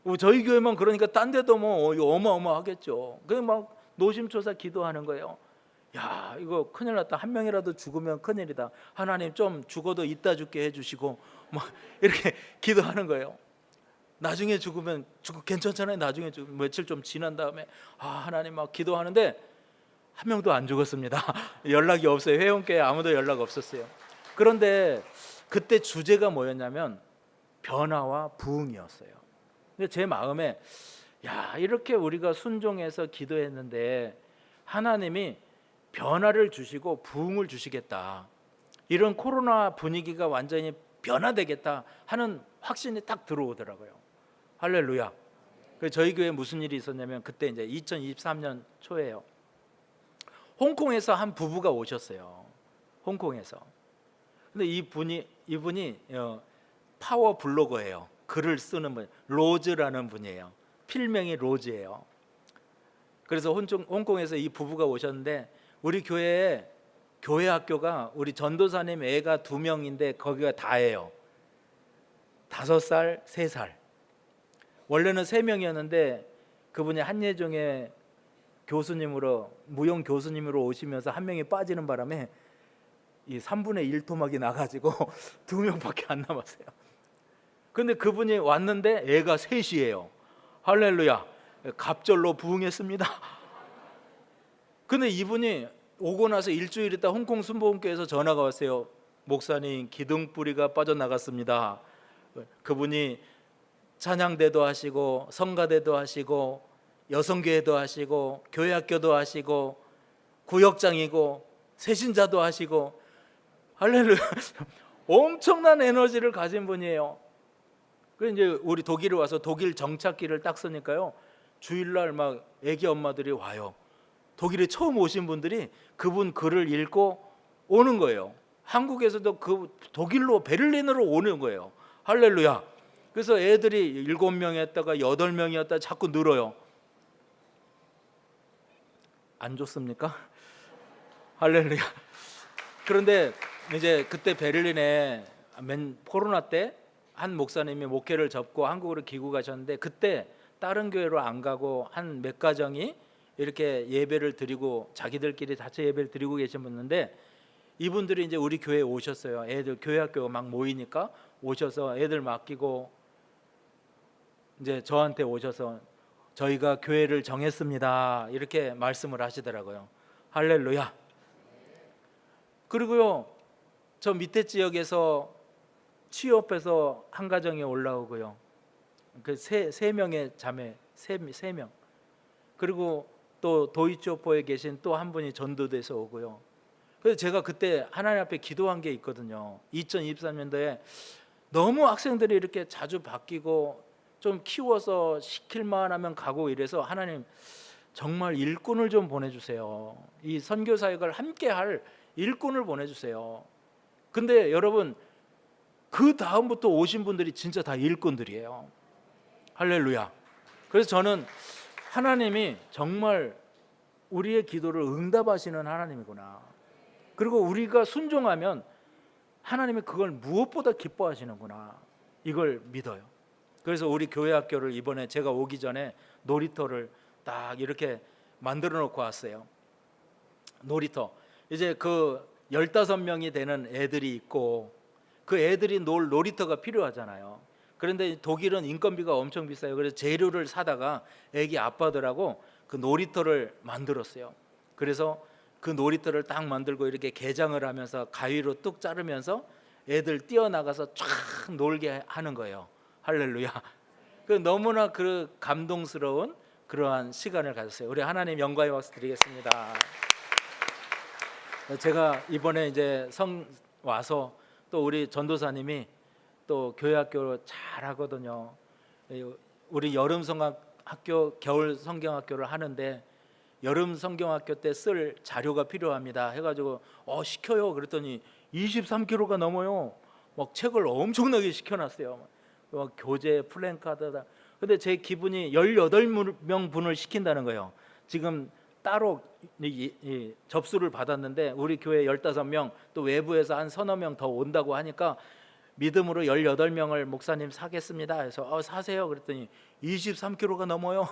저희 교회만 그러니까 딴 데도 뭐 어마어마하겠죠. 그막 노심초사 기도하는 거예요. 야, 이거 큰일 났다. 한 명이라도 죽으면 큰일이다. 하나님 좀 죽어도 이따 죽게 해주시고 막 이렇게 기도하는 거예요. 나중에 죽으면 괜찮잖아요. 나중에 죽으면 며칠 좀 지난 다음에 하나님 막 기도하는데 한 명도 안 죽었습니다. 연락이 없어요. 회원교회 아무도 연락 없었어요. 그런데 그때 주제가 뭐였냐면 변화와 부흥이었어요. 근데 제 마음에 야, 이렇게 우리가 순종해서 기도했는데 하나님이 변화를 주시고 부흥을 주시겠다. 이런 코로나 분위기가 완전히 변화되겠다 하는 확신이 딱 들어오더라고요. 할렐루야. 그래서 저희 교회에 무슨 일이 있었냐면 그때 이제 2023년 초에요. 홍콩에서 한 부부가 오셨어요. 홍콩에서. 근데 이분이 파워 블로거예요. 글을 쓰는 분, 로즈라는 분이에요. 필명이 로즈예요. 그래서 홍콩에서 이 부부가 오셨는데 우리 교회에 교회 학교가 우리 전도사님 애가 2명인데 거기가 다예요. 5살, 3살. 원래는 3명이었는데 그분이 한예종의 교수님으로 무용 교수님으로 오시면서 한 명이 빠지는 바람에 이 3분의 1 토막이 나가지고 2명밖에 안 남았어요. 근데 그분이 왔는데 애가 3이에요. 할렐루야. 갑절로 부흥했습니다. 근데 이분이 오고 나서 일주일 있다 홍콩 순복음교회에서 전화가 왔어요. 목사님, 기둥뿌리가 빠져나갔습니다. 그분이 찬양대도 하시고 성가대도 하시고 여성교회도 하시고 교회학교도 하시고 구역장이고 새신자도 하시고 할렐루야. 엄청난 에너지를 가진 분이에요. 그래서 이제 우리 독일에 와서 독일 정착기를 딱 쓰니까요, 주일날 막 애기 엄마들이 와요. 독일에 처음 오신 분들이 그분 글을 읽고 오는 거예요. 한국에서도 그 독일로 베를린으로 오는 거예요. 할렐루야. 그래서 애들이 7명이었다가 8명이었다가 자꾸 늘어요. 안 좋습니까? 할렐루야. 그런데 이제 그때 베를린에 코로나 때 한 목사님이 목회를 접고 한국으로 귀국하셨는데 그때 다른 교회로 안 가고 한 몇 가정이 이렇게 예배를 드리고 자기들끼리 자체 예배를 드리고 계신 분인데 이분들이 이제 우리 교회에 오셨어요. 애들 교회 학교가 막 모이니까 오셔서 애들 맡기고 이제 저한테 오셔서 저희가 교회를 정했습니다. 이렇게 말씀을 하시더라고요. 할렐루야. 그리고요, 저 밑에 지역에서 취업해서 한 가정이 올라오고요. 그 세 명의 자매, 세 명. 그리고 또 도이치오포에 계신 또 한 분이 전도돼서 오고요. 그래서 제가 그때 하나님 앞에 기도한 게 있거든요. 2023년도에 너무 학생들이 이렇게 자주 바뀌고 좀 키워서 시킬만 하면 가고 이래서 하나님 정말 일꾼을 좀 보내주세요. 이 선교 사역을 함께 할 일꾼을 보내주세요. 근데 여러분 그 다음부터 오신 분들이 진짜 다 일꾼들이에요. 할렐루야. 그래서 저는 하나님이 정말 우리의 기도를 응답하시는 하나님이구나. 그리고 우리가 순종하면 하나님이 그걸 무엇보다 기뻐하시는구나. 이걸 믿어요. 그래서 우리 교회 학교를 이번에 제가 오기 전에 놀이터를 딱 이렇게 만들어 놓고 왔어요. 놀이터. 이제 그 15명이 되는 애들이 있고 그 애들이 놀 놀이터가 필요하잖아요. 그런데 독일은 인건비가 엄청 비싸요. 그래서 재료를 사다가 애기 아빠들하고 그 놀이터를 만들었어요. 그래서 그 놀이터를 딱 만들고 이렇게 개장을 하면서 가위로 뚝 자르면서 애들 뛰어나가서 쫙 놀게 하는 거예요. 할렐루야. 그 너무나 그 감동스러운 그러한 시간을 가졌어요. 우리 하나님 영광의 박수 드리겠습니다. 제가 이번에 이제 와서 또 우리 전도사님이 또 교회 학교를 잘 하거든요. 우리 여름 성경학교, 겨울 성경학교를 하는데 여름 성경학교 때 쓸 자료가 필요합니다. 해가지고 시켜요. 그랬더니 23kg가 넘어요. 막 책을 엄청나게 시켜놨어요. 막 교재, 플랜카드다. 근데 제 기분이 18명 분을 시킨다는 거예요. 지금 따로 이 접수를 받았는데 우리 교회 15명 또 외부에서 한 서너 명 더 온다고 하니까 믿음으로 18명을 목사님 사겠습니다 해서 사세요 그랬더니 23kg가 넘어요.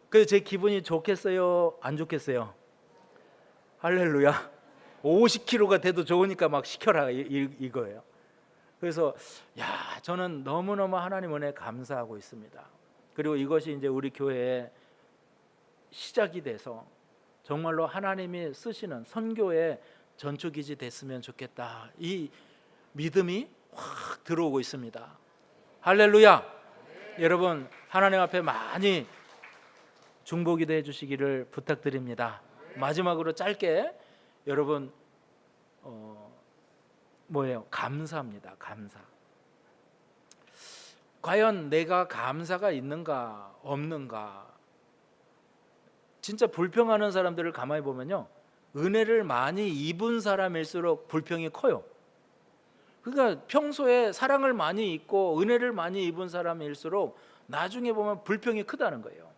그래서 제 기분이 좋겠어요 안 좋겠어요? 할렐루야. 50kg가 돼도 좋으니까 막 시켜라 이거예요. 그래서 저는 너무너무 하나님 은혜에 감사하고 있습니다. 그리고 이것이 이제 우리 교회의 시작이 돼서 정말로 하나님이 쓰시는 선교의 전초기지 됐으면 좋겠다. 이 믿음이 확 들어오고 있습니다. 할렐루야. 여러분 하나님 앞에 많이 중보기도 해주시기를 부탁드립니다. 마지막으로 짧게 여러분 감사합니다. 감사. 과연 내가 감사가 있는가 없는가? 진짜 불평하는 사람들을 가만히 보면요, 은혜를 많이 입은 사람일수록 불평이 커요. 그러니까 평소에 사랑을 많이 입고 은혜를 많이 입은 사람일수록 나중에 보면 불평이 크다는 거예요.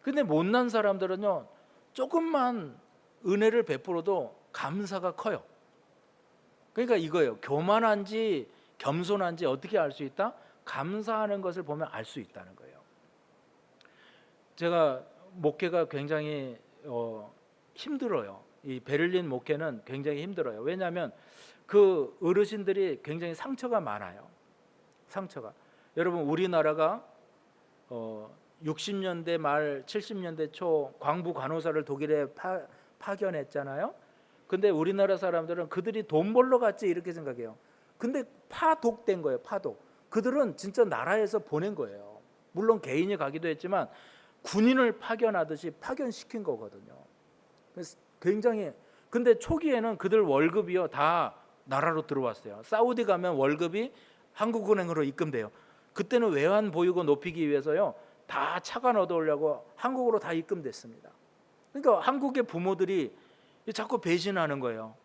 근데 못난 사람들은요, 조금만 은혜를 베풀어도 감사가 커요. 그러니까 이거예요. 교만한지 겸손한지 어떻게 알 수 있다? 감사하는 것을 보면 알 수 있다는 거예요. 제가 목회가 굉장히 힘들어요. 이 베를린 목회는 굉장히 힘들어요. 왜냐하면 그 어르신들이 굉장히 상처가 많아요. 상처가. 여러분 우리나라가 60년대 말 70년대 초 광부 간호사를 독일에 파견했잖아요. 근데 우리나라 사람들은 그들이 돈 벌러 갔지 이렇게 생각해요. 근데 파독된 거예요. 파독. 그들은 진짜 나라에서 보낸 거예요. 물론 개인이 가기도 했지만 군인을 파견하듯이 파견시킨 거거든요. 그래서 굉장히, 근데 초기에는 그들 월급이요 다 나라로 들어왔어요. 사우디 가면 월급이 한국은행으로 입금돼요. 그때는 외환 보유고 높이기 위해서요 다 차관 얻어오려고 한국으로 다 입금됐습니다. 그러니까 한국의 부모들이 자꾸 배신하는 거예요.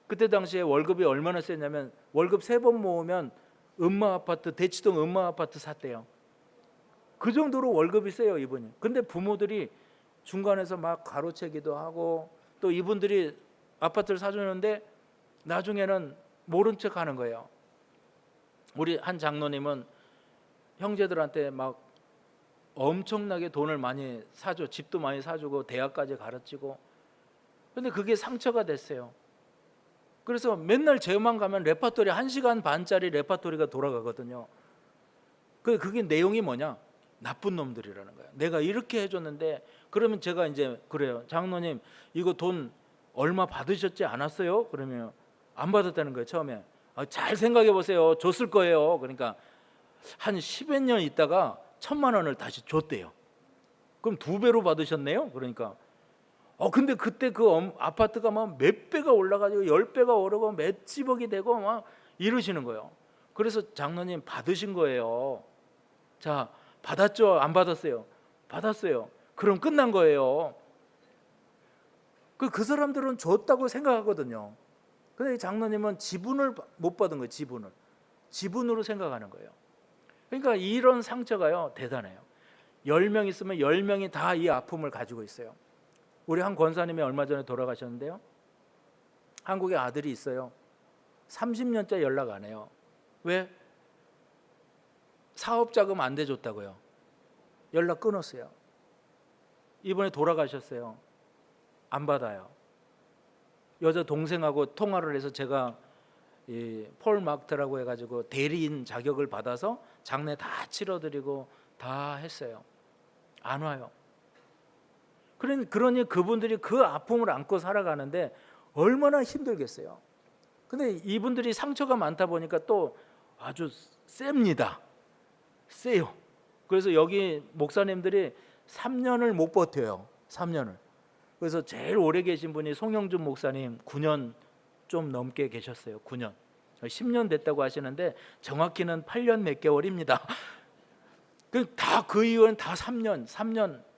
그때 당시에 월급이 얼마나 셌냐면 월급 3번 모으면 음마 아파트, 대치동 음마 아파트 샀대요. 그 정도로 월급이 세요 이분이. 근데 부모들이 중간에서 막 가로채기도 하고 또 이분들이 아파트를 사주는데 나중에는 모른 척 하는 거예요. 우리 한 장로님은 형제들한테 막 엄청나게 돈을 많이 사줘, 집도 많이 사주고 대학까지 가르치고. 근데 그게 상처가 됐어요. 그래서 맨날 제만 가면 레파토리 1시간 반짜리 레파토리가 돌아가거든요. 그게 내용이 뭐냐? 나쁜 놈들이라는 거예요. 내가 이렇게 해줬는데, 그러면 제가 이제 그래요. 장로님 이거 돈 얼마 받으셨지 않았어요? 그러면 안 받았다는 거예요. 처음에. 잘 생각해 보세요. 줬을 거예요. 그러니까 한 10여 년 있다가 1,000만 원을 다시 줬대요. 그럼 2배로 받으셨네요. 그러니까 근데 그때 그 아파트가 막 몇 배가 올라가지고 10배가 오르고 몇 집억이 되고 막 이러시는 거예요. 그래서 장로님 받으신 거예요. 자, 받았죠? 안 받았어요? 받았어요. 그럼 끝난 거예요. 그 사람들은 줬다고 생각하거든요. 근데 장로님은 지분을 못 받은 거예요. 지분으로 생각하는 거예요. 그러니까 이런 상처가요 대단해요. 10명 있으면 10명이 다 이 아픔을 가지고 있어요. 우리 한 권사님이 얼마 전에 돌아가셨는데요, 한국에 아들이 있어요. 30년째 연락 안 해요. 왜? 사업자금 안 대줬다고요. 연락 끊었어요. 이번에 돌아가셨어요. 안 받아요. 여자 동생하고 통화를 해서 제가 폴 마크트라고 해가지고 대리인 자격을 받아서 장례 다 치러드리고 다 했어요. 안 와요. 그러니 그분들이 그 아픔을 안고 살아가는데 얼마나 힘들겠어요. 근데 이분들이 상처가 많다 보니까 또 아주 셉니다. 세요. 그래서 여기 목사님들이 3년을 못 버텨요. 3년을. 그래서 제일 오래 계신 분이 송영준 목사님 9년 좀 넘게 계셨어요. 9년. 10년 됐다고 하시는데 정확히는 8년 몇 개월입니다. 그 이후에는 다 3년,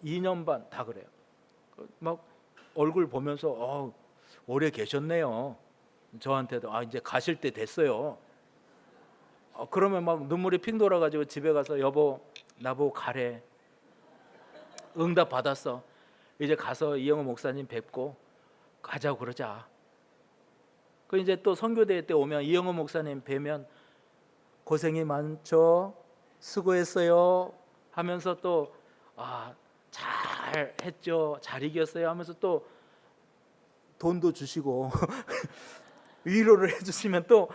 2년 반 다 그래요. 막 얼굴 보면서 오래 계셨네요. 저한테도 이제 가실 때 됐어요. 그러면 막 눈물이 핑 돌아가지고 집에 가서 여보 나보고 가래. 응답 받았어. 이제 가서 이영호 목사님 뵙고 가자고 그러자. 그 이제 또 선교대회 때 오면 이영호 목사님 뵈면 고생이 많죠, 수고했어요 하면서 또 잘 했죠, 잘 이겼어요 하면서 또 돈도 주시고 위로를 해주시면 또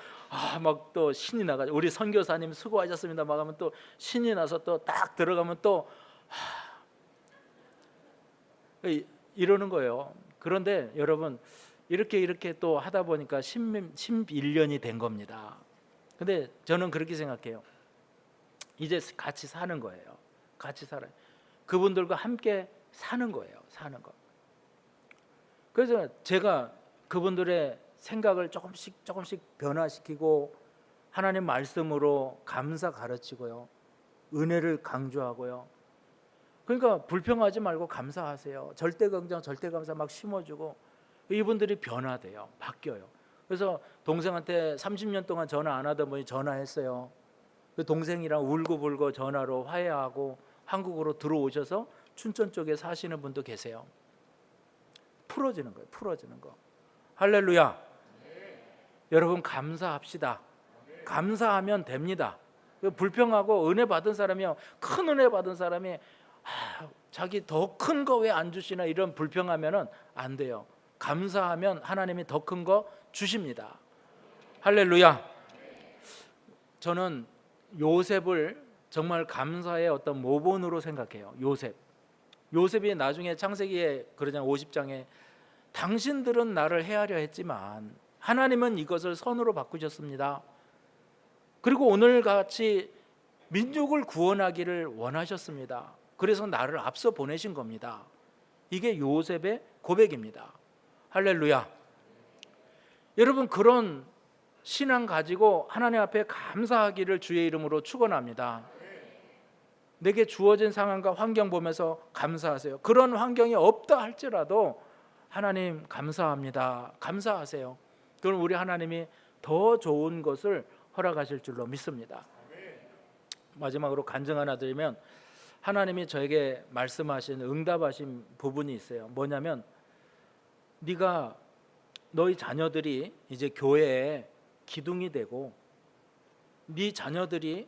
막 또 신이 나가지고 우리 선교사님 수고하셨습니다 막 하면 또 신이 나서 또 딱 들어가면 또 이러는 거예요. 그런데 여러분 이렇게 또 하다 보니까 11년이 된 겁니다. 근데 저는 그렇게 생각해요. 이제 같이 사는 거예요. 같이 살아요. 그분들과 함께 사는 거예요. 사는 거. 그래서 제가 그분들의 생각을 조금씩 변화시키고 하나님 말씀으로 감사 가르치고요, 은혜를 강조하고요. 그러니까 불평하지 말고 감사하세요. 절대 긍정, 절대 감사 막 심어주고 이분들이 변화돼요. 바뀌어요. 그래서 동생한테 30년 동안 전화 안 하던 분이 전화했어요. 그 동생이랑 울고불고 전화로 화해하고 한국으로 들어오셔서 춘천 쪽에 사시는 분도 계세요. 풀어지는 거예요. 풀어지는 거. 할렐루야. 여러분 감사합시다. 감사하면 됩니다. 불평하고 은혜 받은 사람이요, 큰 은혜 받은 사람이 자기 더 큰 거 왜 안 주시나 이런 불평하면은 안 돼요. 감사하면 하나님이 더 큰 거 주십니다. 할렐루야. 저는 요셉을 정말 감사의 어떤 모본으로 생각해요. 요셉이 나중에 창세기에 그러잖아요. 50장에 당신들은 나를 해하려 했지만 하나님은 이것을 선으로 바꾸셨습니다. 그리고 오늘같이 민족을 구원하기를 원하셨습니다. 그래서 나를 앞서 보내신 겁니다. 이게 요셉의 고백입니다. 할렐루야. 여러분 그런 신앙 가지고 하나님 앞에 감사하기를 주의 이름으로 축원합니다. 내게 주어진 상황과 환경 보면서 감사하세요. 그런 환경이 없다 할지라도 하나님 감사합니다. 감사하세요. 그럼 우리 하나님이 더 좋은 것을 허락하실 줄로 믿습니다. 마지막으로 간증 하나 드리면, 하나님이 저에게 말씀하신, 응답하신 부분이 있어요. 뭐냐면 네가 너희 자녀들이 이제 교회에 기둥이 되고 네 자녀들이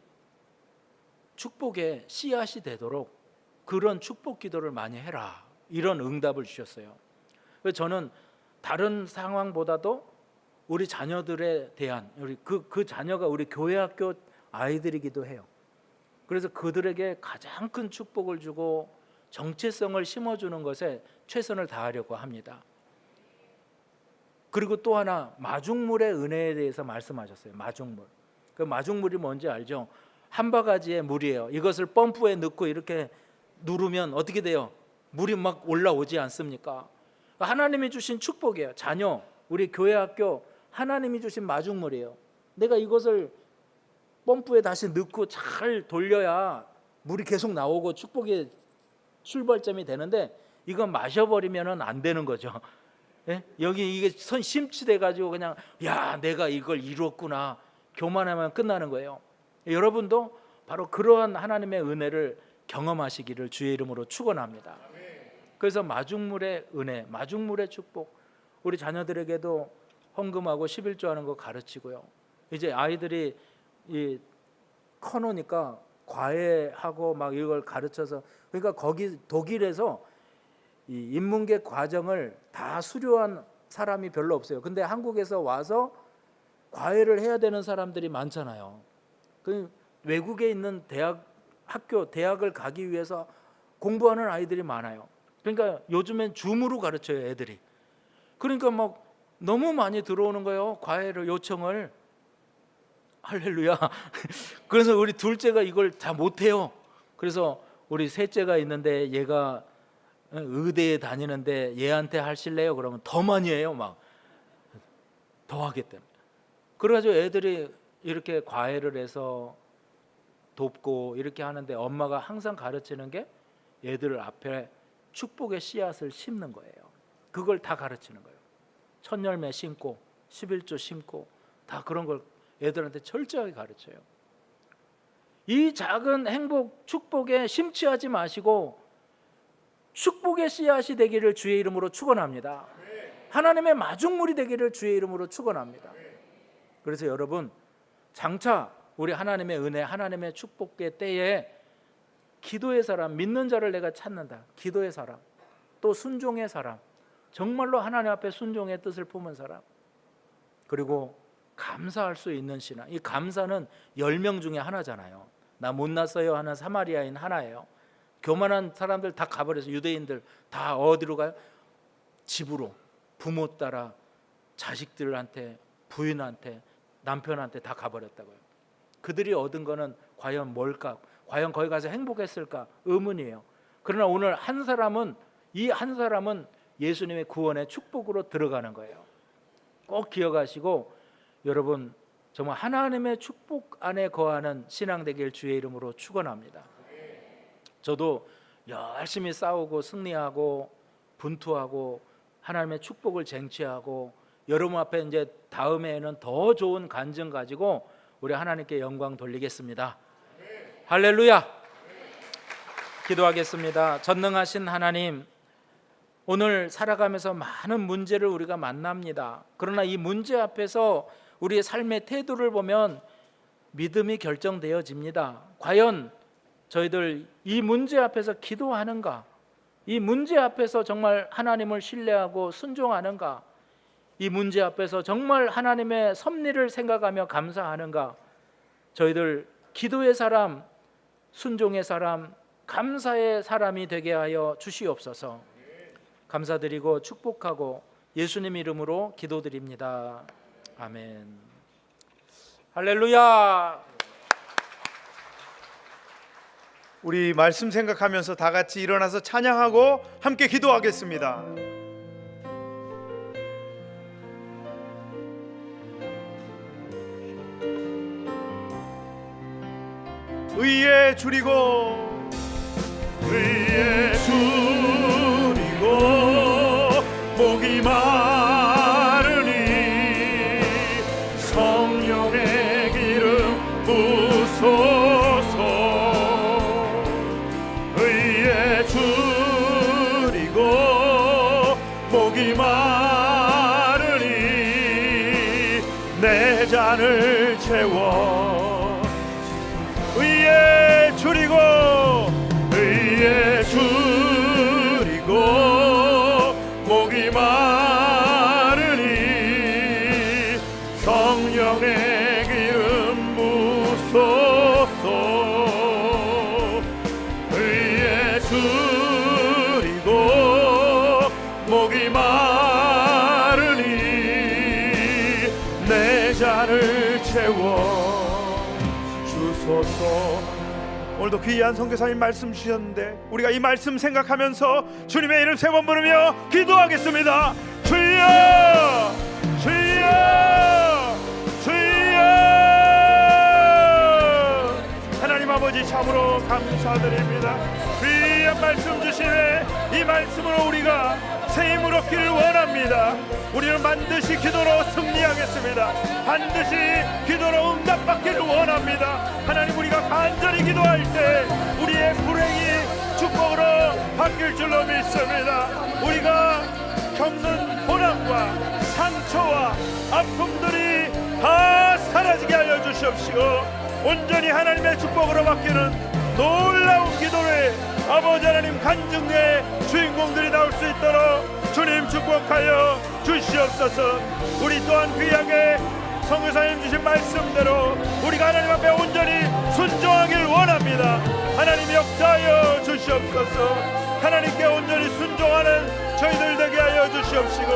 축복의 씨앗이 되도록 그런 축복 기도를 많이 해라, 이런 응답을 주셨어요. 그래서 저는 다른 상황보다도 우리 자녀들에 대한 그 자녀가 우리 교회 학교 아이들이기도 해요. 그래서 그들에게 가장 큰 축복을 주고 정체성을 심어주는 것에 최선을 다하려고 합니다. 그리고 또 하나, 마중물의 은혜에 대해서 말씀하셨어요. 마중물. 그 마중물이 뭔지 알죠? 한 바가지의 물이에요. 이것을 펌프에 넣고 이렇게 누르면 어떻게 돼요? 물이 막 올라오지 않습니까? 하나님이 주신 축복이에요. 자녀, 우리 교회 학교 하나님이 주신 마중물이에요. 내가 이것을 펌프에 다시 넣고 잘 돌려야 물이 계속 나오고 축복의 출발점이 되는데, 이건 마셔버리면 안 되는 거죠. 예? 여기 이게 심취돼 가지고 그냥 내가 이걸 이루었구나 교만하면 끝나는 거예요. 여러분도 바로 그러한 하나님의 은혜를 경험하시기를 주의 이름으로 축원합니다. 그래서 마중물의 은혜, 마중물의 축복, 우리 자녀들에게도 헌금하고 11조하는 거 가르치고요. 이제 아이들이 커놓으니까 과외하고 막 이걸 가르쳐서, 그러니까 거기 독일에서 이 인문계 과정을 다 수료한 사람이 별로 없어요. 근데 한국에서 와서 과외를 해야 되는 사람들이 많잖아요. 그 외국에 있는 대학을 가기 위해서 공부하는 아이들이 많아요. 그러니까 요즘엔 줌으로 가르쳐요, 애들이. 그러니까 막 너무 많이 들어오는 거예요, 과외를 요청을. 할렐루야. 그래서 우리 둘째가 이걸 다 못해요. 그래서 우리 셋째가 있는데 얘가 의대에 다니는데 얘한테 하실래요? 그러면 더 많이 해요. 막 더 하겠대요. 그래가지고 애들이 이렇게 과외를 해서 돕고 이렇게 하는데, 엄마가 항상 가르치는 게 얘들 앞에 축복의 씨앗을 심는 거예요. 그걸 다 가르치는 거예요. 첫 열매 심고 11조 심고 다 그런 걸 애들한테 철저하게 가르쳐요. 이 작은 행복, 축복에 심취하지 마시고 축복의 씨앗이 되기를 주의 이름으로 축원합니다. 하나님의 마중물이 되기를 주의 이름으로 축원합니다. 그래서 여러분, 장차 우리 하나님의 은혜, 하나님의 축복의 때에 기도의 사람, 믿는 자를 내가 찾는다. 기도의 사람, 또 순종의 사람, 정말로 하나님 앞에 순종의 뜻을 품은 사람, 그리고 감사할 수 있는 신앙. 이 감사는 10명 중에 하나잖아요. 나 못났어요 하는 사마리아인 하나예요. 교만한 사람들 다 가버려서, 유대인들 다 어디로 가요? 집으로, 부모 따라 자식들한테, 부인한테, 남편한테 다 가버렸다고요. 그들이 얻은 거는 과연 뭘까? 과연 거기 가서 행복했을까? 의문이에요. 그러나 오늘 한 사람은, 이 한 사람은 예수님의 구원의 축복으로 들어가는 거예요. 꼭 기억하시고, 여러분 정말 하나님의 축복 안에 거하는 신앙 되길 주의 이름으로 축원합니다. 저도 열심히 싸우고 승리하고 분투하고 하나님의 축복을 쟁취하고 여러분 앞에 이제 다음에는 더 좋은 간증 가지고 우리 하나님께 영광 돌리겠습니다. 할렐루야. 기도하겠습니다. 전능하신 하나님, 오늘 살아가면서 많은 문제를 우리가 만납니다. 그러나 이 문제 앞에서 우리의 삶의 태도를 보면 믿음이 결정되어집니다. 과연 저희들 이 문제 앞에서 기도하는가? 이 문제 앞에서 정말 하나님을 신뢰하고 순종하는가? 이 문제 앞에서 정말 하나님의 섭리를 생각하며 감사하는가? 저희들 기도의 사람, 순종의 사람, 감사의 사람이 되게 하여 주시옵소서. 감사드리고 축복하고 예수님 이름으로 기도드립니다. 아멘. 할렐루야. 우리 말씀 생각하면서 다 같이 일어나서 찬양하고 함께 기도하겠습니다. 의에 줄이고 의에 줄이고 목이 마르니 성령의 기름 부소서. 의에 줄이고 목이 마르니 내 잔을 채워. 의에 줄이고 의에 줄이고 목이 마르니 성령의 기름 부소서. 의에 줄이고 목이 마르니 내 잔을 채워 주소서. 오늘도 귀한 선교사님 말씀 주셨는데 우리가 이 말씀 생각하면서 주님의 이름 3번 부르며 기도하겠습니다. 주여 주여 주여. 하나님 아버지 참으로 감사드립니다. 귀한 말씀 주시네. 이 말씀으로 우리가 새 힘을 얻기를 원합니다. 우리는 반드시 기도로 승리하겠습니다. 반드시 기도로 응답받기를 원합니다. 하나님, 우리가 간절히 기도할 때 우리의 불행이 축복으로 바뀔 줄로 믿습니다. 우리가 겪는 고난과 상처와 아픔들이 다 사라지게 하여 주시옵시고 온전히 하나님의 축복으로 바뀌는 놀라운 기도를 아버지 하나님 간증의 주인공들이 나올 수 있도록 주님 축복하여 주시옵소서. 우리 또한 귀하게 선교사님 주신 말씀대로 우리가 하나님 앞에 온전히 순종하길 원합니다. 하나님 역사하여 주시옵소서. 하나님께 온전히 순종하는 저희들 되게 하여 주시옵시고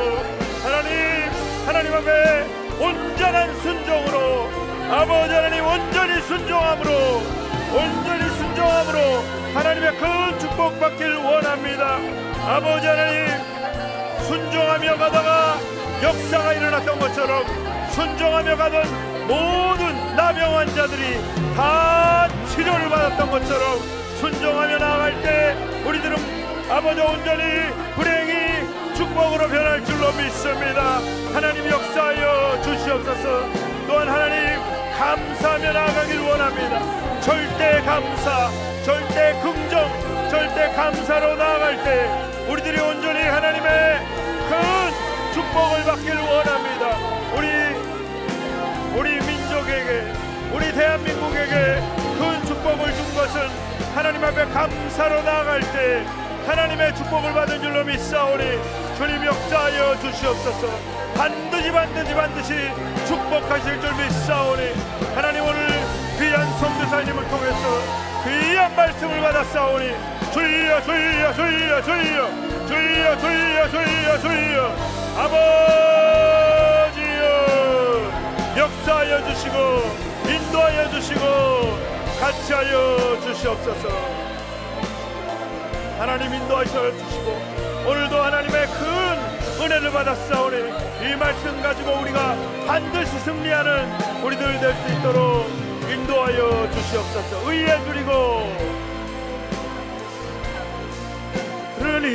하나님 앞에 온전한 순종으로 아버지 하나님 온전히 순종함으로 하나님의 큰 축복 받길 원합니다. 아버지 하나님, 순종하며 가다가 역사가 일어났던 것처럼 순종하며 가던 모든 나병 환자들이 다 치료를 받았던 것처럼 순종하며 나아갈 때 우리들은 아버지 온전히 불행이 축복으로 변할 줄로 믿습니다. 하나님 역사하여 주시옵소서. 또한 하나님 감사하며 나아가길 원합니다. 절대 감사, 절대 긍정, 절대 감사로 나아갈 때 우리들이 온전히 하나님의 큰 축복을 받기를 원합니다. 우리 민족에게, 우리 대한민국에게 큰 축복을 준 것은 하나님 앞에 감사로 나아갈 때 하나님의 축복을 받은 줄로 믿사오니 주님 역사하여 주시옵소서. 반드시 축복하실 줄 믿사오니 하나님 오늘 귀한 선교사님을 통해서 귀한 말씀을 받았사오니 주여 아버지여 역사하여 주시고 인도하여 주시고 같이하여 주시옵소서. 하나님 인도하여 주시고 오늘도 하나님의 큰 은혜를 받았사오니 이 말씀 가지고 우리가 반드시 승리하는 우리들 될 수 있도록 인도하여 주시옵소서. 의에 누리고 그러니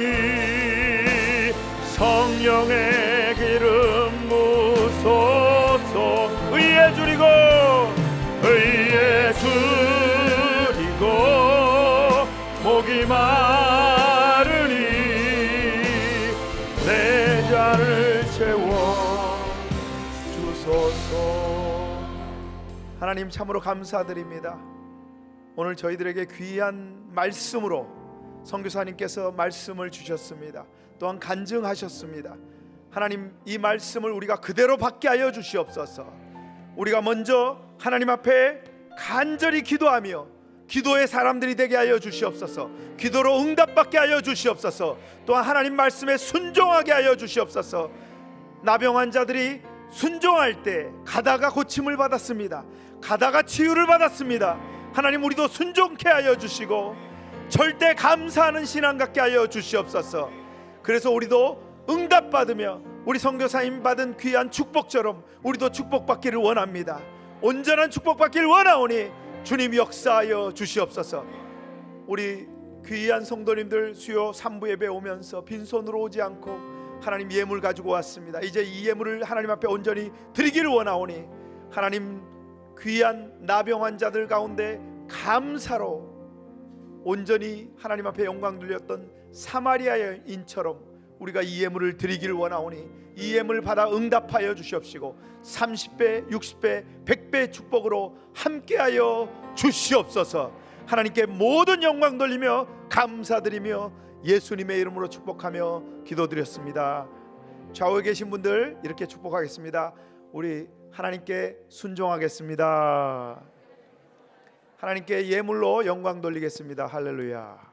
성령의 기름 부소서. 의에 누리고 목이 마르니 내 잔을 채워 주소서. 하나님 참으로 감사드립니다. 오늘 저희들에게 귀한 말씀으로 선교사님께서 말씀을 주셨습니다. 또한 간증하셨습니다. 하나님 이 말씀을 우리가 그대로 받게 하여 주시옵소서. 우리가 먼저 하나님 앞에 간절히 기도하며 기도의 사람들이 되게 하여 주시옵소서. 기도로 응답받게 하여 주시옵소서. 또한 하나님 말씀에 순종하게 하여 주시옵소서. 나병 자들이 순종할 때 가다가 고침을 받았습니다. 가다가 치유를 받았습니다. 하나님 우리도 순종케 하여 주시고 절대 감사하는 신앙 갖게 하여 주시옵소서. 그래서 우리도 응답받으며 우리 선교사님 받은 귀한 축복처럼 우리도 축복받기를 원합니다. 온전한 축복받기를 원하오니 주님 역사하여 주시옵소서. 우리 귀한 성도님들 수요 3부 예배 오면서 빈손으로 오지 않고 하나님 예물 가지고 왔습니다. 이제 이 예물을 하나님 앞에 온전히 드리기를 원하오니 하나님 귀한 나병 환자들 가운데 감사로 온전히 하나님 앞에 영광 돌렸던 사마리아의 인처럼 우리가 이 예물을 드리기를 원하오니 이 예물 받아 응답하여 주시옵시고 30배, 60배, 100배의 축복으로 함께하여 주시옵소서. 하나님께 모든 영광 돌리며 감사드리며 예수님의 이름으로 축복하며 기도드렸습니다. 좌우에 계신 분들 이렇게 축복하겠습니다. 우리 하나님께 순종하겠습니다. 하나님께 예물로 영광 돌리겠습니다. 할렐루야.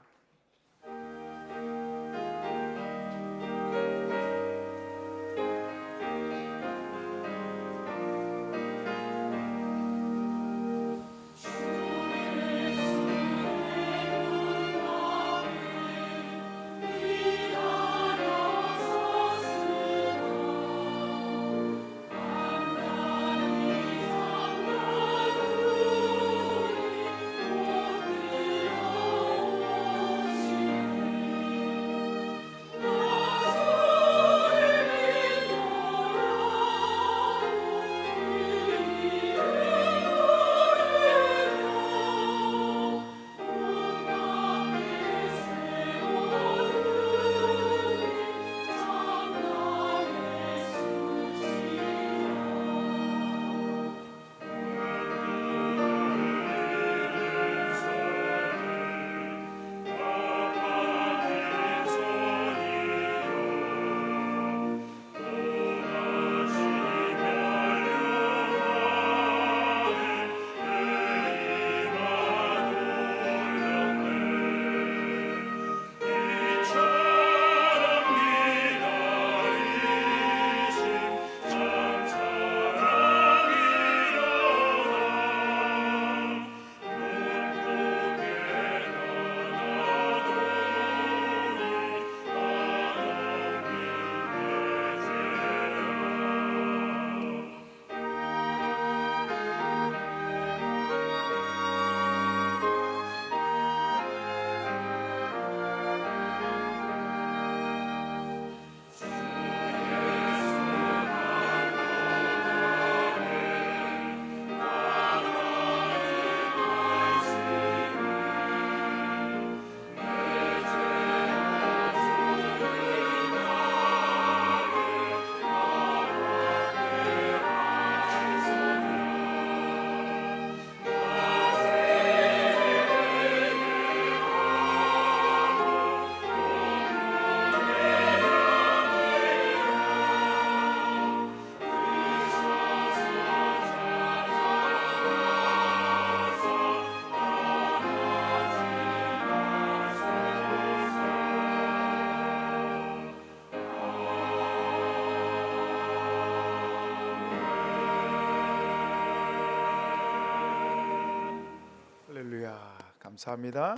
감사합니다.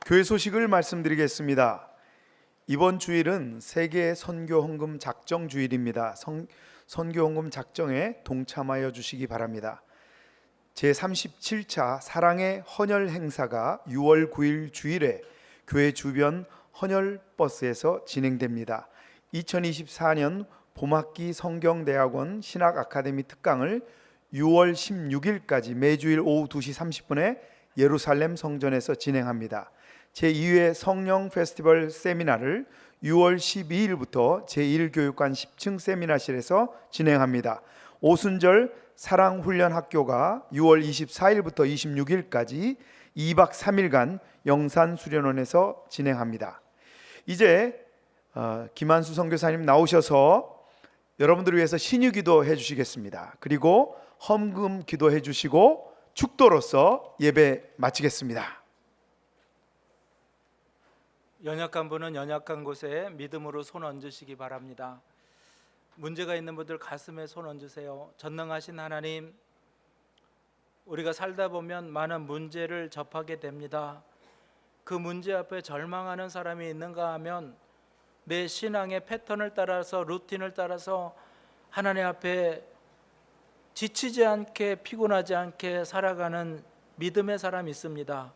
교회 소식을 말씀드리겠습니다. 이번 주일은 세계 선교 헌금 작정 주일입니다. 선교 헌금 작정에 동참하여 주시기 바랍니다. 제37차 사랑의 헌혈 행사가 6월 9일 주일에 교회 주변 헌혈 버스에서 진행됩니다. 2024년 봄학기 성경대학원 신학 아카데미 특강을 6월 16일까지 매주일 오후 2시 30분에 예루살렘 성전에서 진행합니다. 제2회 성령 페스티벌 세미나를 6월 12일부터 제1교육관 10층 세미나실에서 진행합니다. 오순절 사랑훈련학교가 6월 24일부터 26일까지 2박 3일간 영산수련원에서 진행합니다. 이제 김한수 선교사님 나오셔서 여러분들을 위해서 신유기도 해주시겠습니다. 그리고 헌금 기도해 주시고 축도로서 예배 마치겠습니다. 연약한 분은 연약한 곳에 믿음으로 손 얹으시기 바랍니다. 문제가 있는 분들 가슴에 손 얹으세요. 전능하신 하나님, 우리가 살다 보면 많은 문제를 접하게 됩니다. 그 문제 앞에 절망하는 사람이 있는가 하면 내 신앙의 패턴을 따라서, 루틴을 따라서 하나님 앞에 지치지 않게, 피곤하지 않게 살아가는 믿음의 사람이 있습니다.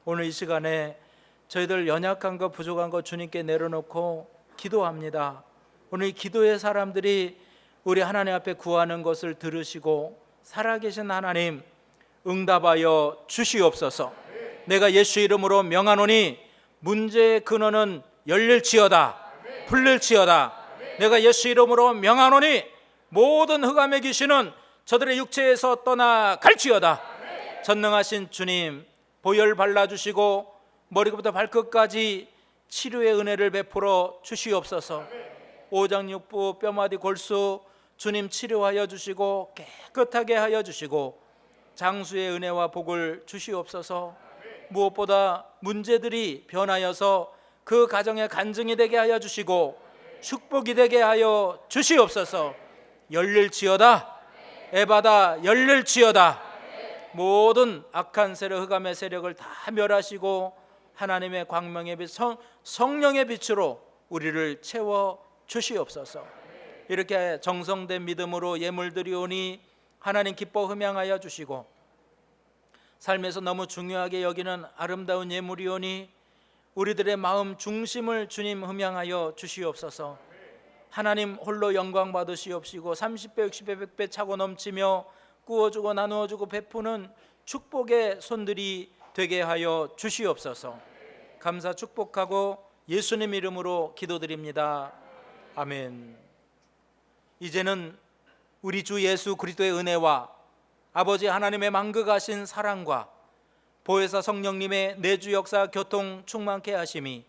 오늘 이 시간에 저희들 연약한 거, 부족한 거 주님께 내려놓고 기도합니다. 오늘 이 기도의 사람들이 우리 하나님 앞에 구하는 것을 들으시고 살아계신 하나님 응답하여 주시옵소서. 내가 예수 이름으로 명하노니 문제의 근원은 열릴지어다, 풀릴지어다. 내가 예수 이름으로 명하노니 모든 흑암의 귀신은 저들의 육체에서 떠나갈지어다. 전능하신 주님, 보혈 발라주시고 머리부터 발끝까지 치료의 은혜를 베풀어 주시옵소서. 오장육부 뼈마디 골수 주님 치료하여 주시고 깨끗하게 하여 주시고 장수의 은혜와 복을 주시옵소서. 무엇보다 문제들이 변하여서 그 가정의 간증이 되게 하여 주시고 축복이 되게 하여 주시옵소서. 열릴지어다. 에바다 열릴지어다. 모든 악한 세력, 흑암의 세력을 다 멸하시고 하나님의 광명의 빛, 성령의 빛으로 우리를 채워 주시옵소서. 이렇게 정성된 믿음으로 예물드리오니 하나님 기뻐 흠양하여 주시고 삶에서 너무 중요하게 여기는 아름다운 예물이오니 우리들의 마음 중심을 주님 흠양하여 주시옵소서. 하나님 홀로 영광 받으시옵시고 30배, 60배, 100배 차고 넘치며 구워주고 나누어주고 베푸는 축복의 손들이 되게 하여 주시옵소서. 감사 축복하고 예수님 이름으로 기도드립니다. 아멘. 이제는 우리 주 예수 그리스도의 은혜와 아버지 하나님의 만극하신 사랑과 보혜사 성령님의 내주 역사 교통 충만케 하심이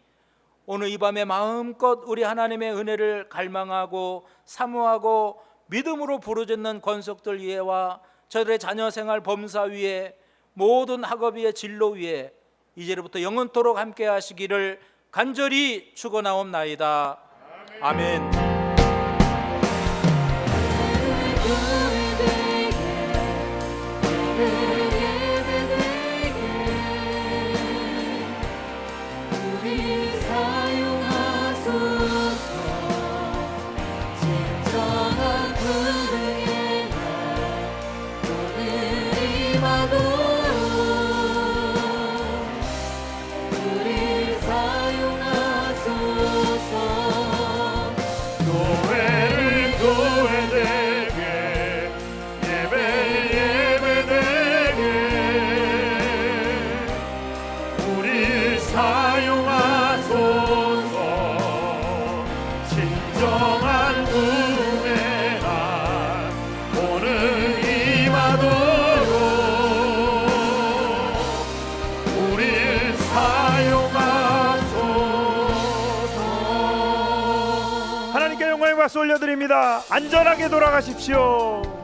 오늘 이 밤에 마음껏 우리 하나님의 은혜를 갈망하고 사모하고 믿음으로 부르짖는 권속들 위에와 저들의 자녀 생활 범사 위에 모든 학업 위에 진로 위에 이제로부터 영원토록 함께 하시기를 간절히 축원하옵나이다. 아멘. 박수 올려드립니다. 안전하게 돌아가십시오.